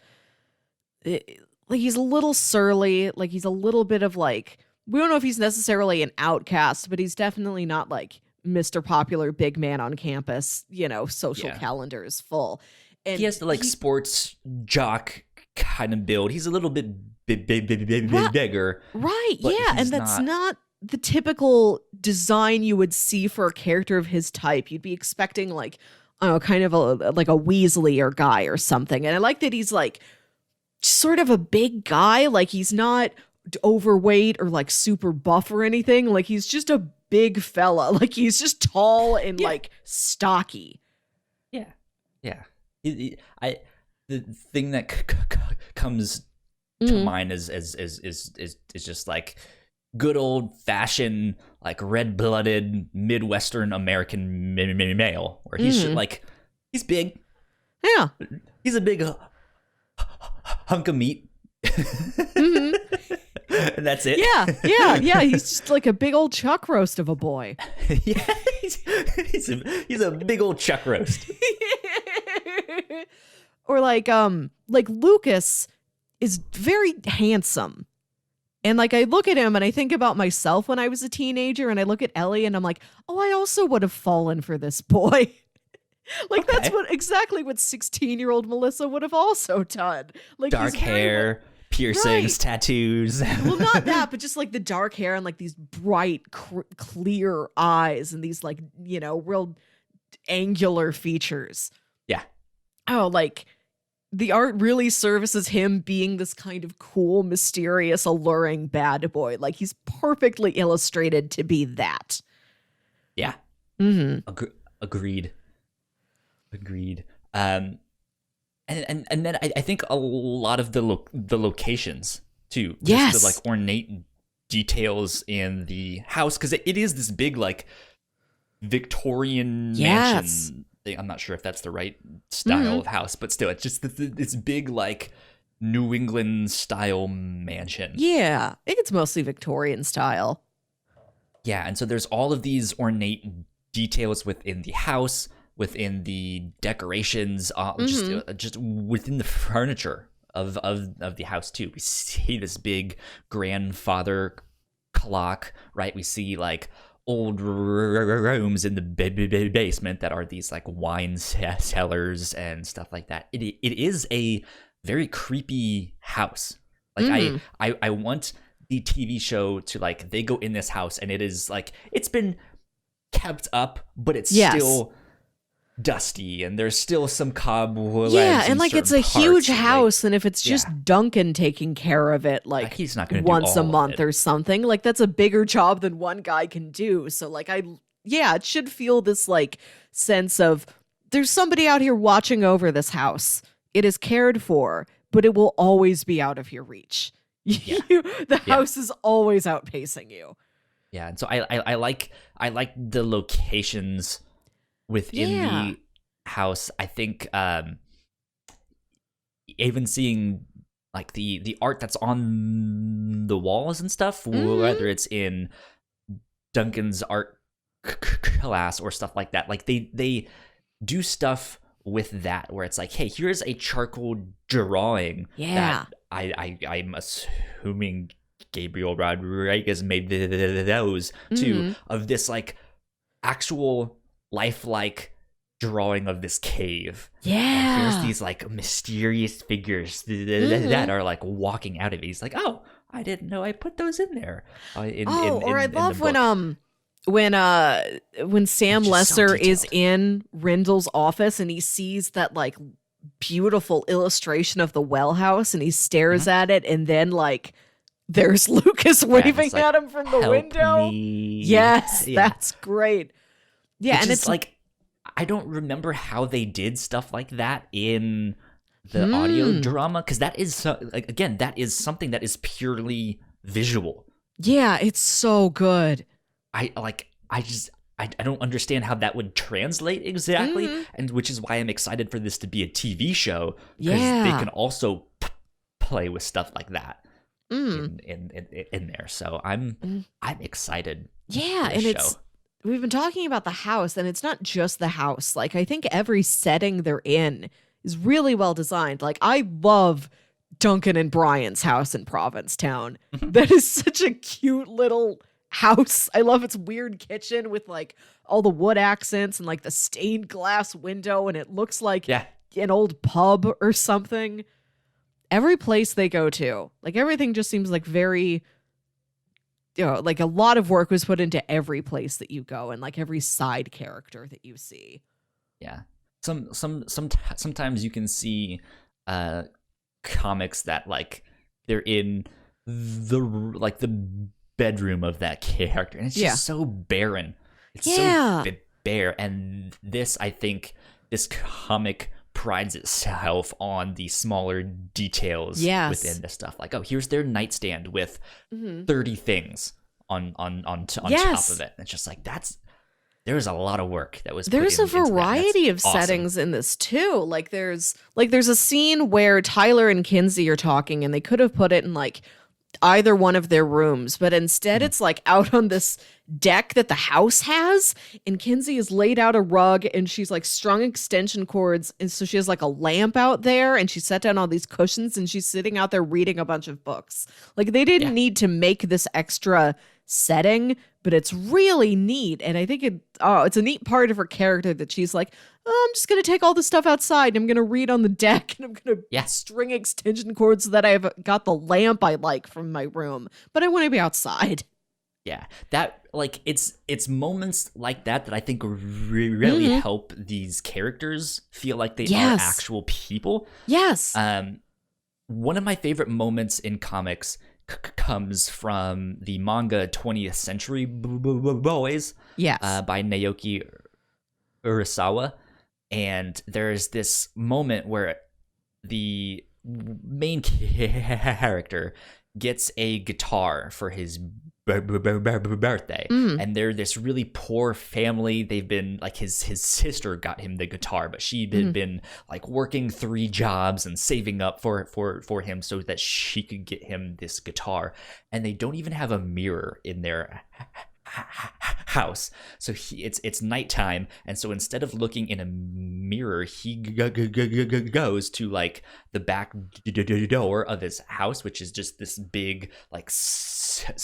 like he's a little surly, like he's a little bit of like we don't know if he's necessarily an outcast, but he's definitely not like Mr. Popular big man on campus, social calendar is full. And he has the like sports jock kind of build. He's a little bit bigger. Right, yeah, and that's not the typical design you would see for a character of his type. You'd be expecting like, I don't know, kind of like a Weasley or guy or something. And I like that he's like sort of a big guy. Like he's not overweight or like super buff or anything. Like he's just a big fella. Like he's just tall and like stocky. Yeah. Yeah. The thing that comes to mind is just like good old fashioned like red blooded Midwestern American male, where he's like he's big. Yeah, he's a big hunk of meat. And that's it. Yeah. He's just like a big old chuck roast of a boy. Yeah, he's a big old chuck roast. Or like Lucas is very handsome. And like I look at him and I think about myself when I was a teenager, and I look at Ellie and I'm like, oh, I also would have fallen for this boy. Like that's exactly what 16-year-old Melissa would have also done. Like dark hair, piercings, tattoos. Well, not that, but just like the dark hair and like these bright, clear eyes and these like, real angular features. Yeah. Oh, like the art really services him being this kind of cool, mysterious, alluring bad boy. Like he's perfectly illustrated to be that. Yeah. Agreed. And then I think a lot of the locations too. Yes. Just the like ornate details in the house, because it is this big like Victorian mansion. I'm not sure if that's the right style of house, but still, it's just this big like New England style mansion. Yeah, I think it's mostly Victorian style. Yeah, and so there's all of these ornate details within the house, within the decorations, just within the furniture of the house too. We see this big grandfather clock, right? We see like old rooms in the basement that are these like wine cellars and stuff like that. It is a very creepy house. Like I want the TV show to like, they go in this house and it is like, it's been kept up, but it's still dusty and there's still some cobwebs. Yeah, and like it's a huge house, and if it's just Duncan taking care of it, like he's not gonna once do a all month of it. or something, like that's a bigger job than one guy can do. So like it should feel this like sense of there's somebody out here watching over this house. It is cared for, but it will always be out of your reach. The house is always outpacing you. Yeah, and so I like the locations within the house. I think even seeing like the art that's on the walls and stuff, whether it's in Duncan's art class or stuff like that, like they do stuff with that where it's like, hey, here's a charcoal drawing that I'm assuming Gabriel Rodríguez made those too, of this like actual lifelike drawing of this cave. And here's these like mysterious figures that are like walking out of it. He's like, oh, I didn't know I put those in there. I love when Sam Lesser is in Rindle's office and he sees that like beautiful illustration of the well house and he stares at it, and then like there's Lucas waving like, at him from the window. Me. Yes, that's great. Yeah, and it's like, I don't remember how they did stuff like that in the audio drama, because that is like, again, that is something that is purely visual. Yeah, it's so good. I don't understand how that would translate exactly, and which is why I'm excited for this to be a TV show, because they can also play with stuff like that in there. So I'm excited. Yeah, for and the it's show. we've been talking about the house, and it's not just the house. Like, I think every setting they're in is really well designed. Like, I love Duncan and Brian's house in Provincetown. That is such a cute little house. I love its weird kitchen with like all the wood accents and like the stained glass window, and it looks like an old pub or something. Every place they go to, like everything just seems like very, like a lot of work was put into every place that you go and like every side character that you see. Yeah. Sometimes you can see comics that like they're in the bedroom of that character, and it's just so barren. It's so bare. And this, I think, this comic prides itself on the smaller details within the stuff. Like, oh, here's their nightstand with 30 things on top of it. It's just like there's a lot of work that was. There's a variety of settings in this too. Like there's a scene where Tyler and Kinsey are talking, and they could have put it in like either one of their rooms, but instead it's like out on this deck that the house has, and Kinsey has laid out a rug, and she's like strung extension cords, and so she has like a lamp out there, and she set down all these cushions, and she's sitting out there reading a bunch of books. Like they didn't need to make this extra setting, but it's really neat. And I think it's a neat part of her character that she's like, oh, I'm just gonna take all this stuff outside and I'm gonna read on the deck, and I'm gonna string extension cords so that I've got the lamp I like from my room, but I want to be outside. Yeah, that like it's moments like that I think really help these characters feel like they are actual people. Yes. One of my favorite moments in comics comes from the manga 20th Century Boys by Naoki Urasawa. And there's this moment where the main character gets a guitar for his birthday, and they're this really poor family. They've been like his sister got him the guitar, but she'd been like working 3 jobs and saving up for him so that she could get him this guitar. And they don't even have a mirror in their house, so it's nighttime, and so instead of looking in a mirror, he goes to like the back door of his house, which is just this big like sliding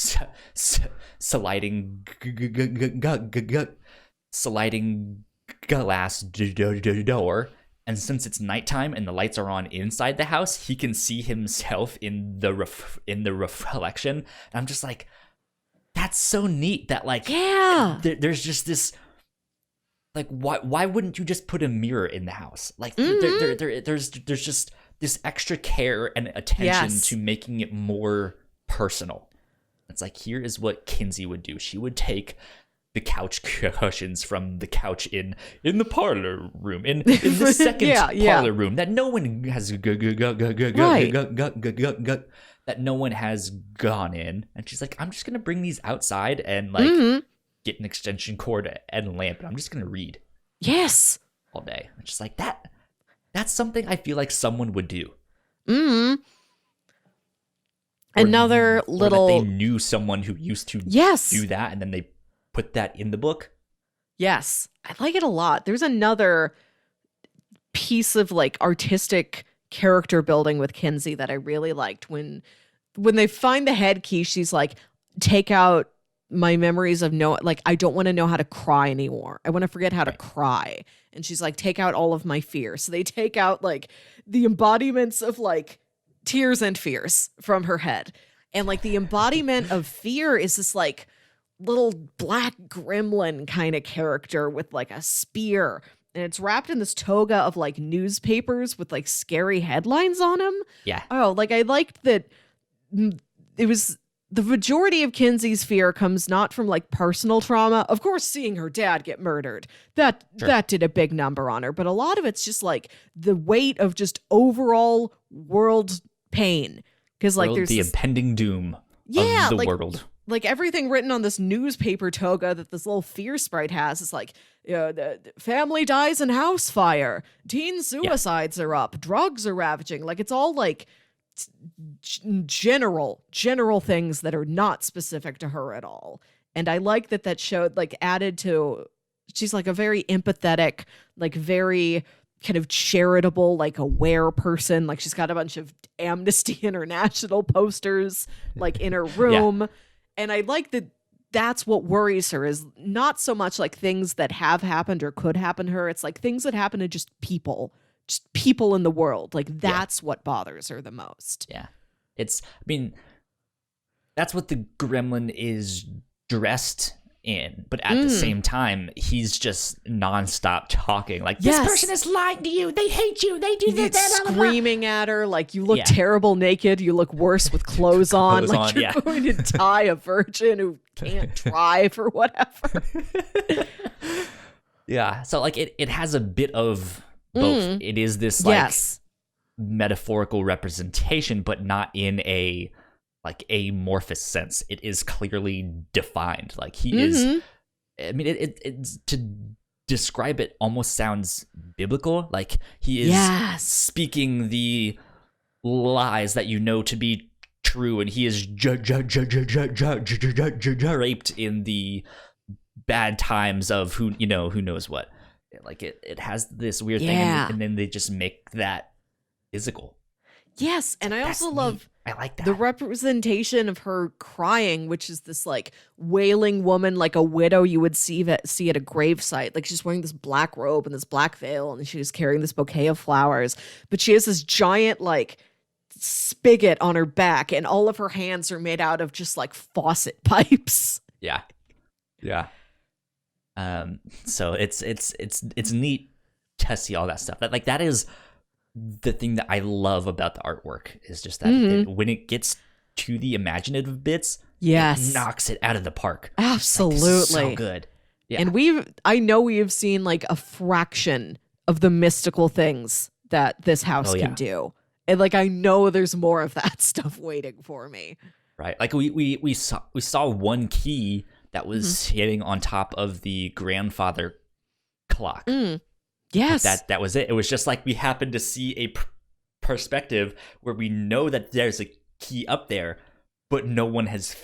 glass door. And since it's nighttime and the lights are on inside the house, he can see himself in the reflection. And I'm just like, that's so neat that like there's just this like why wouldn't you just put a mirror in the house? Like there's just this extra care and attention to making it more personal. It's like, here is what Kinsey would do. She would take the couch cushions from the couch in the parlor room, in the second parlor room that no one has that no one has gone in, and she's like, I'm just gonna bring these outside and like get an extension cord and a lamp, and I'm just gonna read all day. It's just like that's something I feel like someone would do. Another little, or that they knew someone who used to do that, and then they put that in the book. Yes, I like it a lot. There's another piece of like artistic character building with Kinsey that I really liked. When they find the head key, she's like, take out my memories of I don't want to know how to cry anymore. I want to forget how to cry. And she's like, take out all of my fears. So they take out like the embodiments of like tears and fears from her head. And like the embodiment of fear is this like little black gremlin kind of character with like a spear, and it's wrapped in this toga of like newspapers with like scary headlines on them. Like I liked that it was the majority of Kinsey's fear comes not from like personal trauma. Of course, seeing her dad get murdered, that did a big number on her, but a lot of it's just like the weight of just overall world pain, because like there's the impending doom of the world. Like everything written on this newspaper toga that this little fear sprite has is like, the family dies in house fire, teen suicides are up, drugs are ravaging. Like it's all like general things that are not specific to her at all. And I like that showed, like, added to, she's like a very empathetic, like very kind of charitable, like aware person. Like she's got a bunch of Amnesty International posters like in her room. And I like that that's what worries her, is not so much like things that have happened or could happen to her. It's like things that happen to just people in the world. Like that's what bothers her the most. Yeah. I mean, that's what the gremlin is dressed in, but at the same time, he's just nonstop talking. Like, this person is lying to you. They hate you. They do that. Screaming at her, like, you look terrible naked. You look worse with clothes on. Like, you're going to die a virgin who can't drive or whatever. Yeah. So, like, it has a bit of both. It is this, like, metaphorical representation, but not in a like amorphous sense. It is clearly defined. Like he is, I mean, it's to describe it almost sounds biblical. Like he is speaking the lies that you know to be true, and he is draped in the bad times of who knows what. Like it has this weird thing, and then they just make that physical. Yes, and I also love I like that. The representation of her crying, which is this like wailing woman, like a widow you would see at a gravesite. Like she's wearing this black robe and this black veil, and she's carrying this bouquet of flowers. But she has this giant like spigot on her back, and all of her hands are made out of just like faucet pipes. Yeah. So it's neat to see all that stuff. That is the thing that I love about the artwork, is just that when it gets to the imaginative bits, it knocks it out of the park. Absolutely. Like, this is so good. Yeah. And I know we have seen like a fraction of the mystical things that this house can do. And like, I know there's more of that stuff waiting for me. Right. Like we saw one key that was hitting on top of the grandfather clock. Yes. That was it. It was just like we happened to see a perspective where we know that there's a key up there, but no one has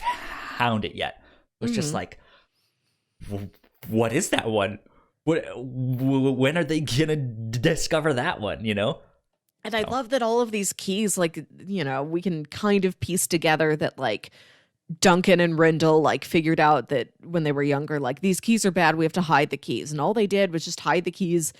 found it yet. It's just like, what is that one? When are they gonna discover that one? You know? And I love that all of these keys, like, you know, we can kind of piece together that like Duncan and Rindle like figured out that when they were younger, like these keys are bad. We have to hide the keys. And all they did was just hide the keys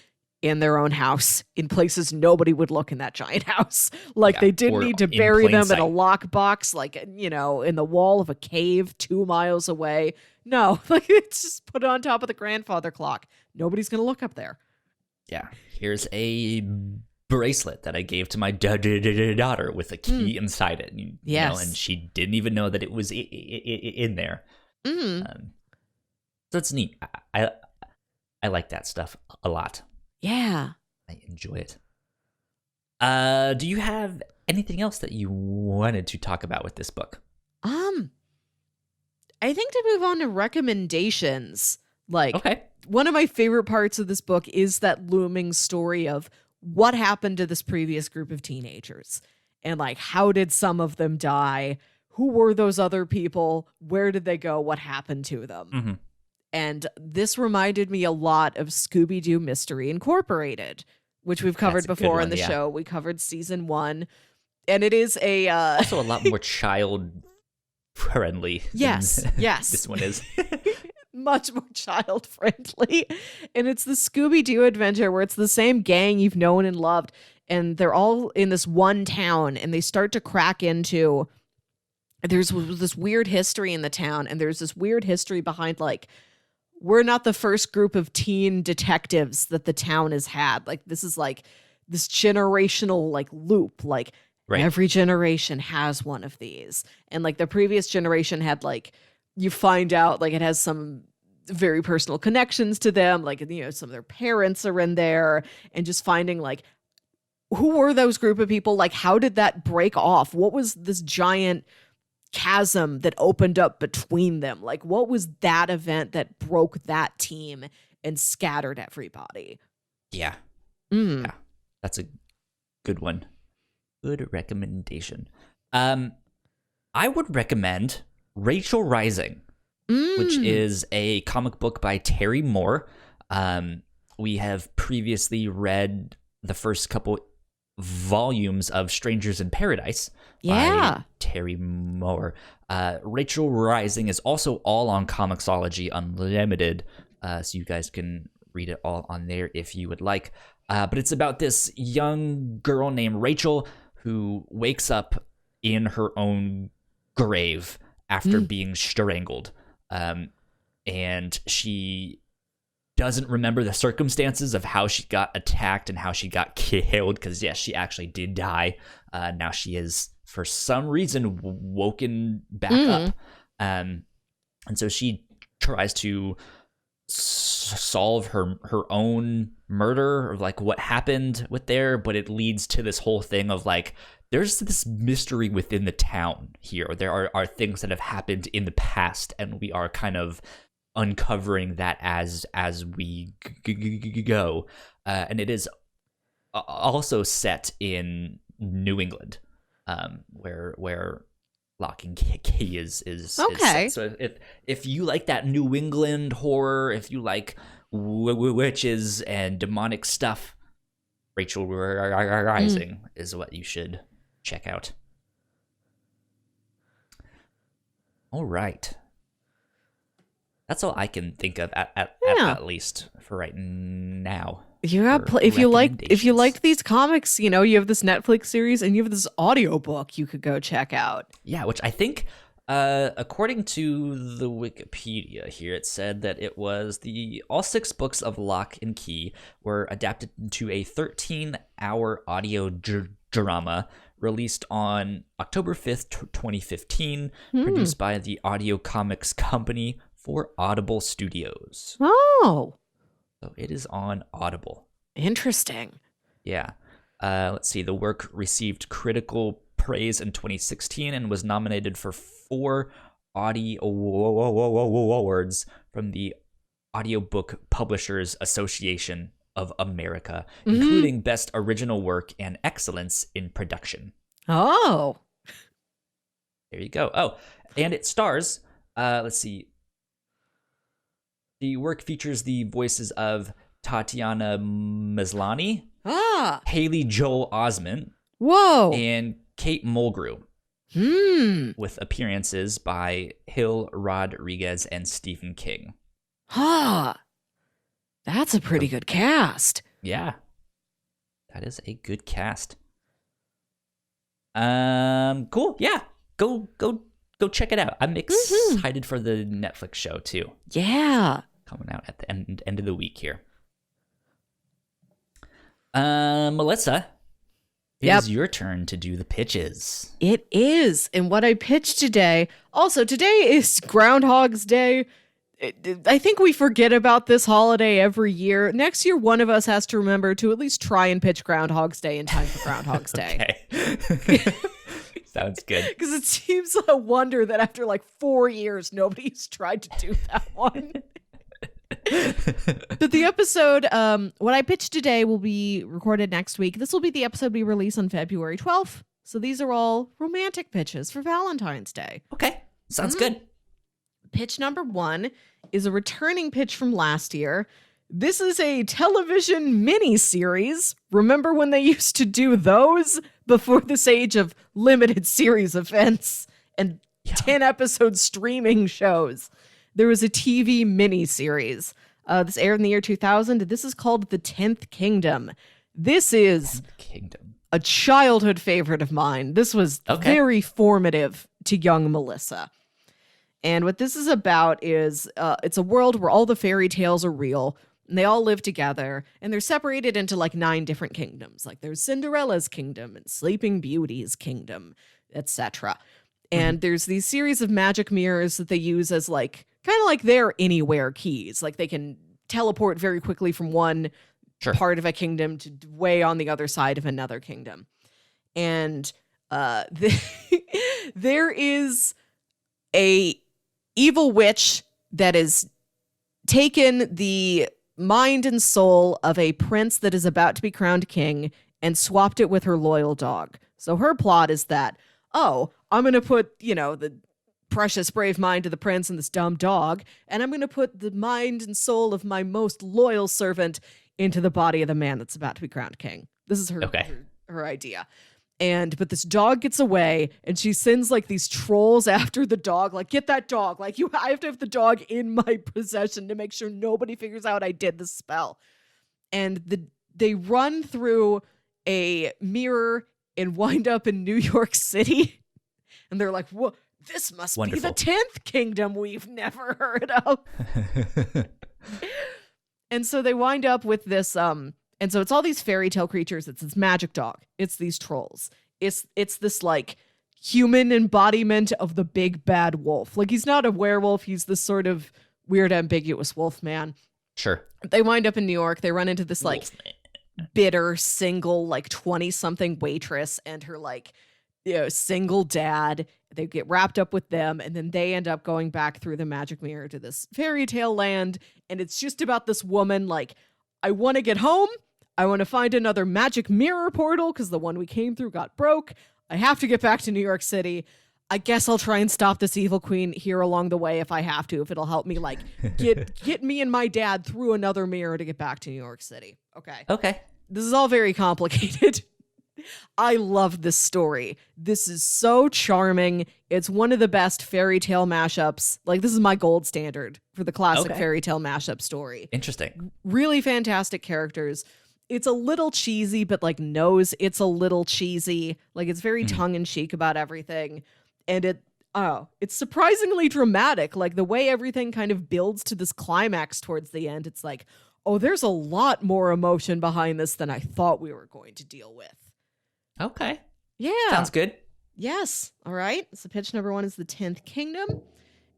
in their own house, in places nobody would look in that giant house. Like they didn't need to bury them in a lockbox, like, you know, in the wall of a cave 2 miles away. No, like it's just put it on top of the grandfather clock. Nobody's going to look up there. Yeah. Here's a bracelet that I gave to my daughter with a key inside it. You know, and she didn't even know that it was in there. So it's neat. I like that stuff a lot. Yeah. I enjoy it. Do you have anything else that you wanted to talk about with this book? I think to move on to recommendations, like one of my favorite parts of this book is that looming story of what happened to this previous group of teenagers, and like, how did some of them die? Who were those other people? Where did they go? What happened to them? And this reminded me a lot of Scooby-Doo Mystery Incorporated, which we've covered before in the show. We covered season 1, and it is also a lot more child friendly. Yes. This one is much more child friendly, and it's the Scooby-Doo adventure where it's the same gang you've known and loved, and they're all in this one town, and they start to crack into, there's this weird history in the town, and there's this weird history behind like, we're not the first group of teen detectives that the town has had. Like this is like this generational like loop, like every generation has one of these, and like the previous generation had like, you find out like it has some very personal connections to them, like, you know, some of their parents are in there, and just finding like, who were those group of people? Like, how did that break off? What was this giant chasm that opened up between them? Like, what was that event that broke that team and scattered everybody? Yeah, that's a good one. Good recommendation. I would recommend Rachel Rising which is a comic book by Terry Moore. We have previously read the first couple volumes of Strangers in Paradise by Terry Moore. Rachel Rising is also all on Comixology Unlimited, so you guys can read it all on there if you would like. But it's about this young girl named Rachel who wakes up in her own grave after being strangled. And she doesn't remember the circumstances of how she got attacked and how she got killed, because yes, she actually did die. Now she is, for some reason, woken back up. And so she tries to solve her own murder, or like what happened with there, but it leads to this whole thing of like, there's this mystery within the town here. There are things that have happened in the past, and we are kind of uncovering that as we go. And it is also set in New England, where Locke Key is okay. is set. So if you like that New England horror, if you like witches and demonic stuff, Rachel Rising is what you should check out. All right. That's all I can think of at least for right now. Yeah, if you liked these comics, you have this Netflix series and you have this audiobook you could go check out. Yeah, which I think, according to the Wikipedia here, it said that it was all 6 books of Locke and Key were adapted into a 13-hour audio drama released on October 5th, 2015, produced by the Audio Comics Company for Audible Studios. Oh. So it is on Audible. Interesting. Yeah. Let's see. The work received critical praise in 2016 and was nominated for 4 Audio Awards from the Audiobook Publishers Association of America, including Best Original Work and Excellence in Production. Oh. There you go. Oh, and it stars, let's see. The work features the voices of Tatiana Maslany, Haley Joel Osment, and Kate Mulgrew, with appearances by Hill Rodríguez and Stephen King. That's a pretty good cast. Yeah, that is a good cast. Cool. Yeah, go check it out. I'm excited for the Netflix show too. Yeah, coming out at the end of the week here. Melissa, it is your turn to do the pitches. It is. And what I pitched today, also today is Groundhog's Day. I think we forget about this holiday every year. Next year, one of us has to remember to at least try and pitch Groundhog's Day in time for Groundhog's Day. Sounds good. Because it seems a wonder that after like 4 years, nobody's tried to do that one. But the episode, what I pitched today will be recorded next week. This will be the episode we release on February 12th. So these are all romantic pitches for Valentine's Day. Okay, sounds good. Pitch number 1 is a returning pitch from last year. This is a television mini-series. Remember when they used to do those before this age of limited series events and 10-episode streaming shows? There was a TV mini-series. This aired in the year 2000. This is called The 10th Kingdom. This is a childhood favorite of mine. This was very formative to young Melissa. And what this is about is it's a world where all the fairy tales are real, and they all live together, and they're separated into like 9 different kingdoms. Like there's Cinderella's kingdom and Sleeping Beauty's kingdom, etc. And there's these series of magic mirrors that they use as like kind of like their anywhere keys. Like they can teleport very quickly from one part of a kingdom to way on the other side of another kingdom. And there is a evil witch that has taken the mind and soul of a prince that is about to be crowned king and swapped it with her loyal dog. So her plot is that, I'm going to put, the precious brave mind of the prince and this dumb dog, and I'm going to put the mind and soul of my most loyal servant into the body of the man that's about to be crowned king. This is her idea. But this dog gets away, and she sends like these trolls after the dog. Like, get that dog. Like, I have to have the dog in my possession to make sure nobody figures out I did the spell. And they run through a mirror and wind up in New York City. And they're like, whoa, this must be the 10th kingdom we've never heard of. And so they wind up with this, and so it's all these fairy tale creatures. It's this magic dog. It's these trolls. It's this like human embodiment of the big bad wolf. Like, he's not a werewolf. He's this sort of weird, ambiguous wolf man. Sure. They wind up in New York. They run into this like bitter, single, like 20-something waitress and her like, single dad. They get wrapped up with them, and then they end up going back through the magic mirror to this fairy tale land. And it's just about this woman like, I want to get home. I want to find another magic mirror portal because the one we came through got broke. I have to get back to New York City. I guess I'll try and stop this evil queen here along the way if I have to, if it'll help me like get me and my dad through another mirror to get back to New York City. Okay. This is all very complicated. I love this story. This is so charming. It's one of the best fairy tale mashups. Like, this is my gold standard for the classic fairy tale mashup story. Interesting. Really fantastic characters. It's a little cheesy, but like knows it's a little cheesy. Like, it's very tongue-in-cheek about everything. And it's surprisingly dramatic. Like, the way everything kind of builds to this climax towards the end, it's like, oh, there's a lot more emotion behind this than I thought we were going to deal with. Okay. Yeah. Sounds good. Yes. All right. So pitch number 1 is the 10th Kingdom.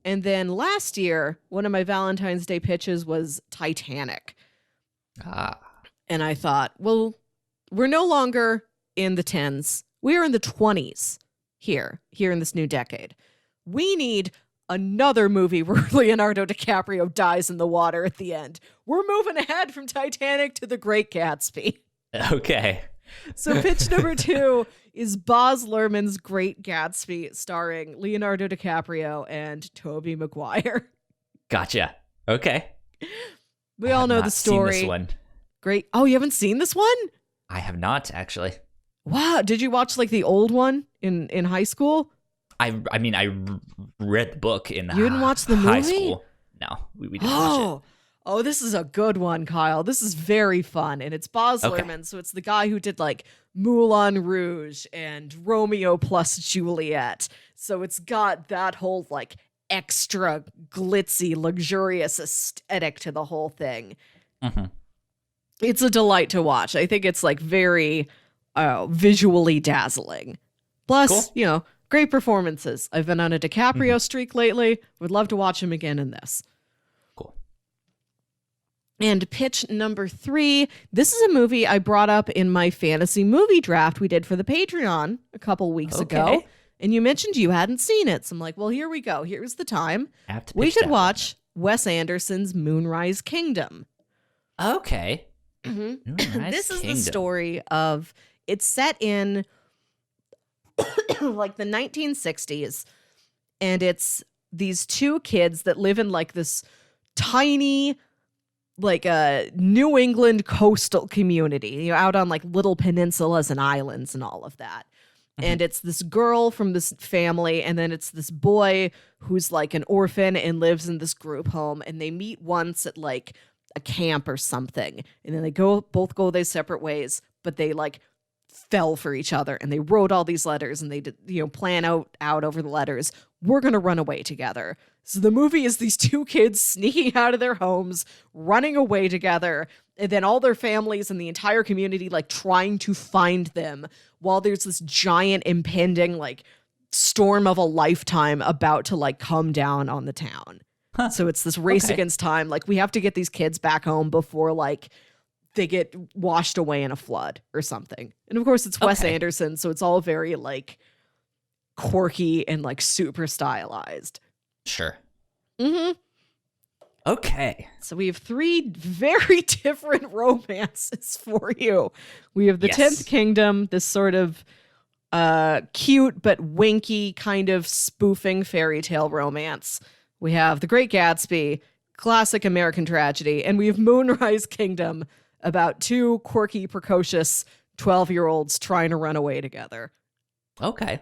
And then last year, one of my Valentine's Day pitches was Titanic. And I thought, well, we're no longer in the 10s. We're in the 20s here in this new decade. We need another movie where Leonardo DiCaprio dies in the water at the end. We're moving ahead from Titanic to The Great Gatsby. Okay. So pitch number 2 is Baz Luhrmann's Great Gatsby, starring Leonardo DiCaprio and Tobey Maguire. Gotcha. Okay. We all know the story. Seen this one. Great. Oh, you haven't seen this one? I have not, actually. Wow. Did you watch like the old one in high school? I mean, I read the book in You didn't watch the movie? High school. No, we didn't watch it. Oh, this is a good one, Kyle. This is very fun. And it's Baz Luhrmann, so it's the guy who did like Moulin Rouge and Romeo plus Juliet. So it's got that whole like extra glitzy, luxurious aesthetic to the whole thing. Mm-hmm. It's a delight to watch. I think it's like very visually dazzling. Plus, cool. Great performances. I've been on a DiCaprio streak lately. Would love to watch him again in this. Cool. And pitch number 3. This is a movie I brought up in my fantasy movie draft we did for the Patreon a couple weeks ago. And you mentioned you hadn't seen it. So I'm like, well, here we go. Here's the time. We should watch Wes Anderson's Moonrise Kingdom. Okay. Mm-hmm. This is the story of, it's set in like the 1960s, and it's these 2 kids that live in like this tiny like a New England coastal community, out on like little peninsulas and islands and all of that. Mm-hmm. And it's this girl from this family, and then it's this boy who's like an orphan and lives in this group home, and they meet once at like a camp or something, and then they both go their separate ways, but they like fell for each other, and they wrote all these letters, and they did, plan out over the letters, we're gonna run away together. So the movie is these 2 kids sneaking out of their homes, running away together, and then all their families and the entire community like trying to find them while there's this giant impending like storm of a lifetime about to like come down on the town. So it's this race against time. Like, we have to get these kids back home before like they get washed away in a flood or something. And of course it's Wes Anderson, so it's all very like quirky and like super stylized. Sure. Mm-hmm. Okay. So we have 3 very different romances for you. We have the 10th Kingdom, this sort of cute but winky kind of spoofing fairy tale romance. We have The Great Gatsby, classic American tragedy, and we have Moonrise Kingdom, about two quirky, precocious 12-year-olds trying to run away together. Okay.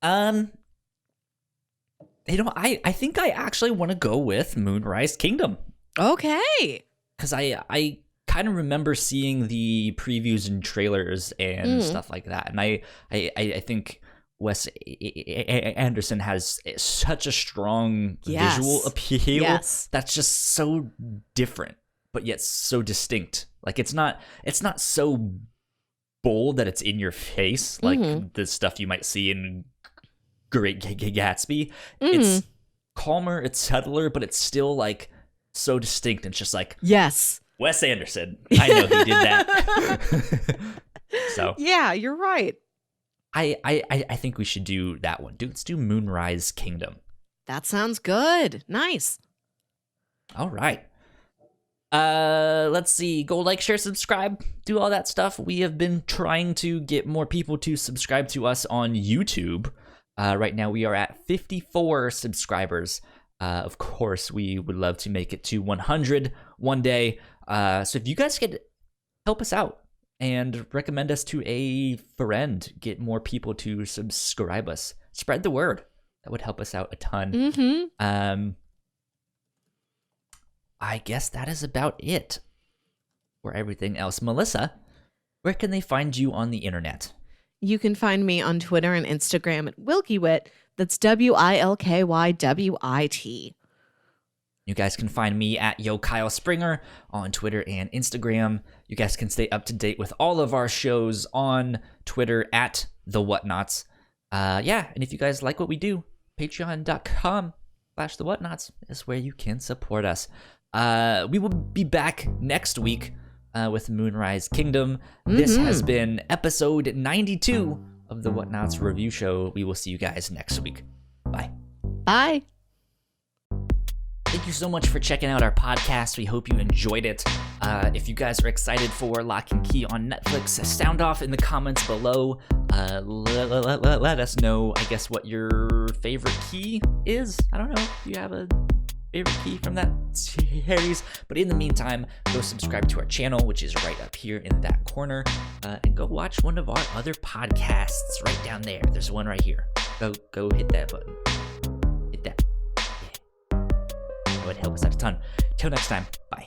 I think I actually want to go with Moonrise Kingdom. Okay. Because I kind of remember seeing the previews and trailers and stuff like that. And I think Wes Anderson has such a strong visual appeal that's just so different, but yet so distinct. Like it's not so bold that it's in your face like the stuff you might see in Great Gatsby. It's calmer, it's subtler, but it's still like so distinct. It's just like Wes Anderson. I know he did that. So yeah, you're right. I think we should do that one. Let's do Moonrise Kingdom. That sounds good. Nice. All right. Let's see. Go like, share, subscribe, do all that stuff. We have been trying to get more people to subscribe to us on YouTube. Right now we are at 54 subscribers. Of course, we would love to make it to 100 one day. So if you guys could help us out and recommend us to a friend, get more people to subscribe us, spread the word. That would help us out a ton. I guess that is about it for everything else. Melissa, where can they find you on the internet? You can find me on Twitter and Instagram at WilkyWit. That's WILKYWIT. You guys can find me at YoKyleSpringer on Twitter and Instagram. You guys can stay up to date with all of our shows on Twitter at The Whatnauts. And if you guys like what we do, patreon.com/The Whatnauts is where you can support us. We will be back next week with Moonrise Kingdom. This has been episode 92 of the Whatnauts review show. We will see you guys next week. Bye. Bye. Thank you so much for checking out our podcast. We hope you enjoyed it. If you guys are excited for Locke Key on Netflix, sound off in the comments below. Let us know, I guess, what your favorite key is. I don't know. Do you have a favorite key from that series? But in the meantime, go subscribe to our channel, which is right up here in that corner, and go watch one of our other podcasts right down there. There's one right here. Go hit that button. Hit that. Yeah. That would help us out a ton. Till next time, bye.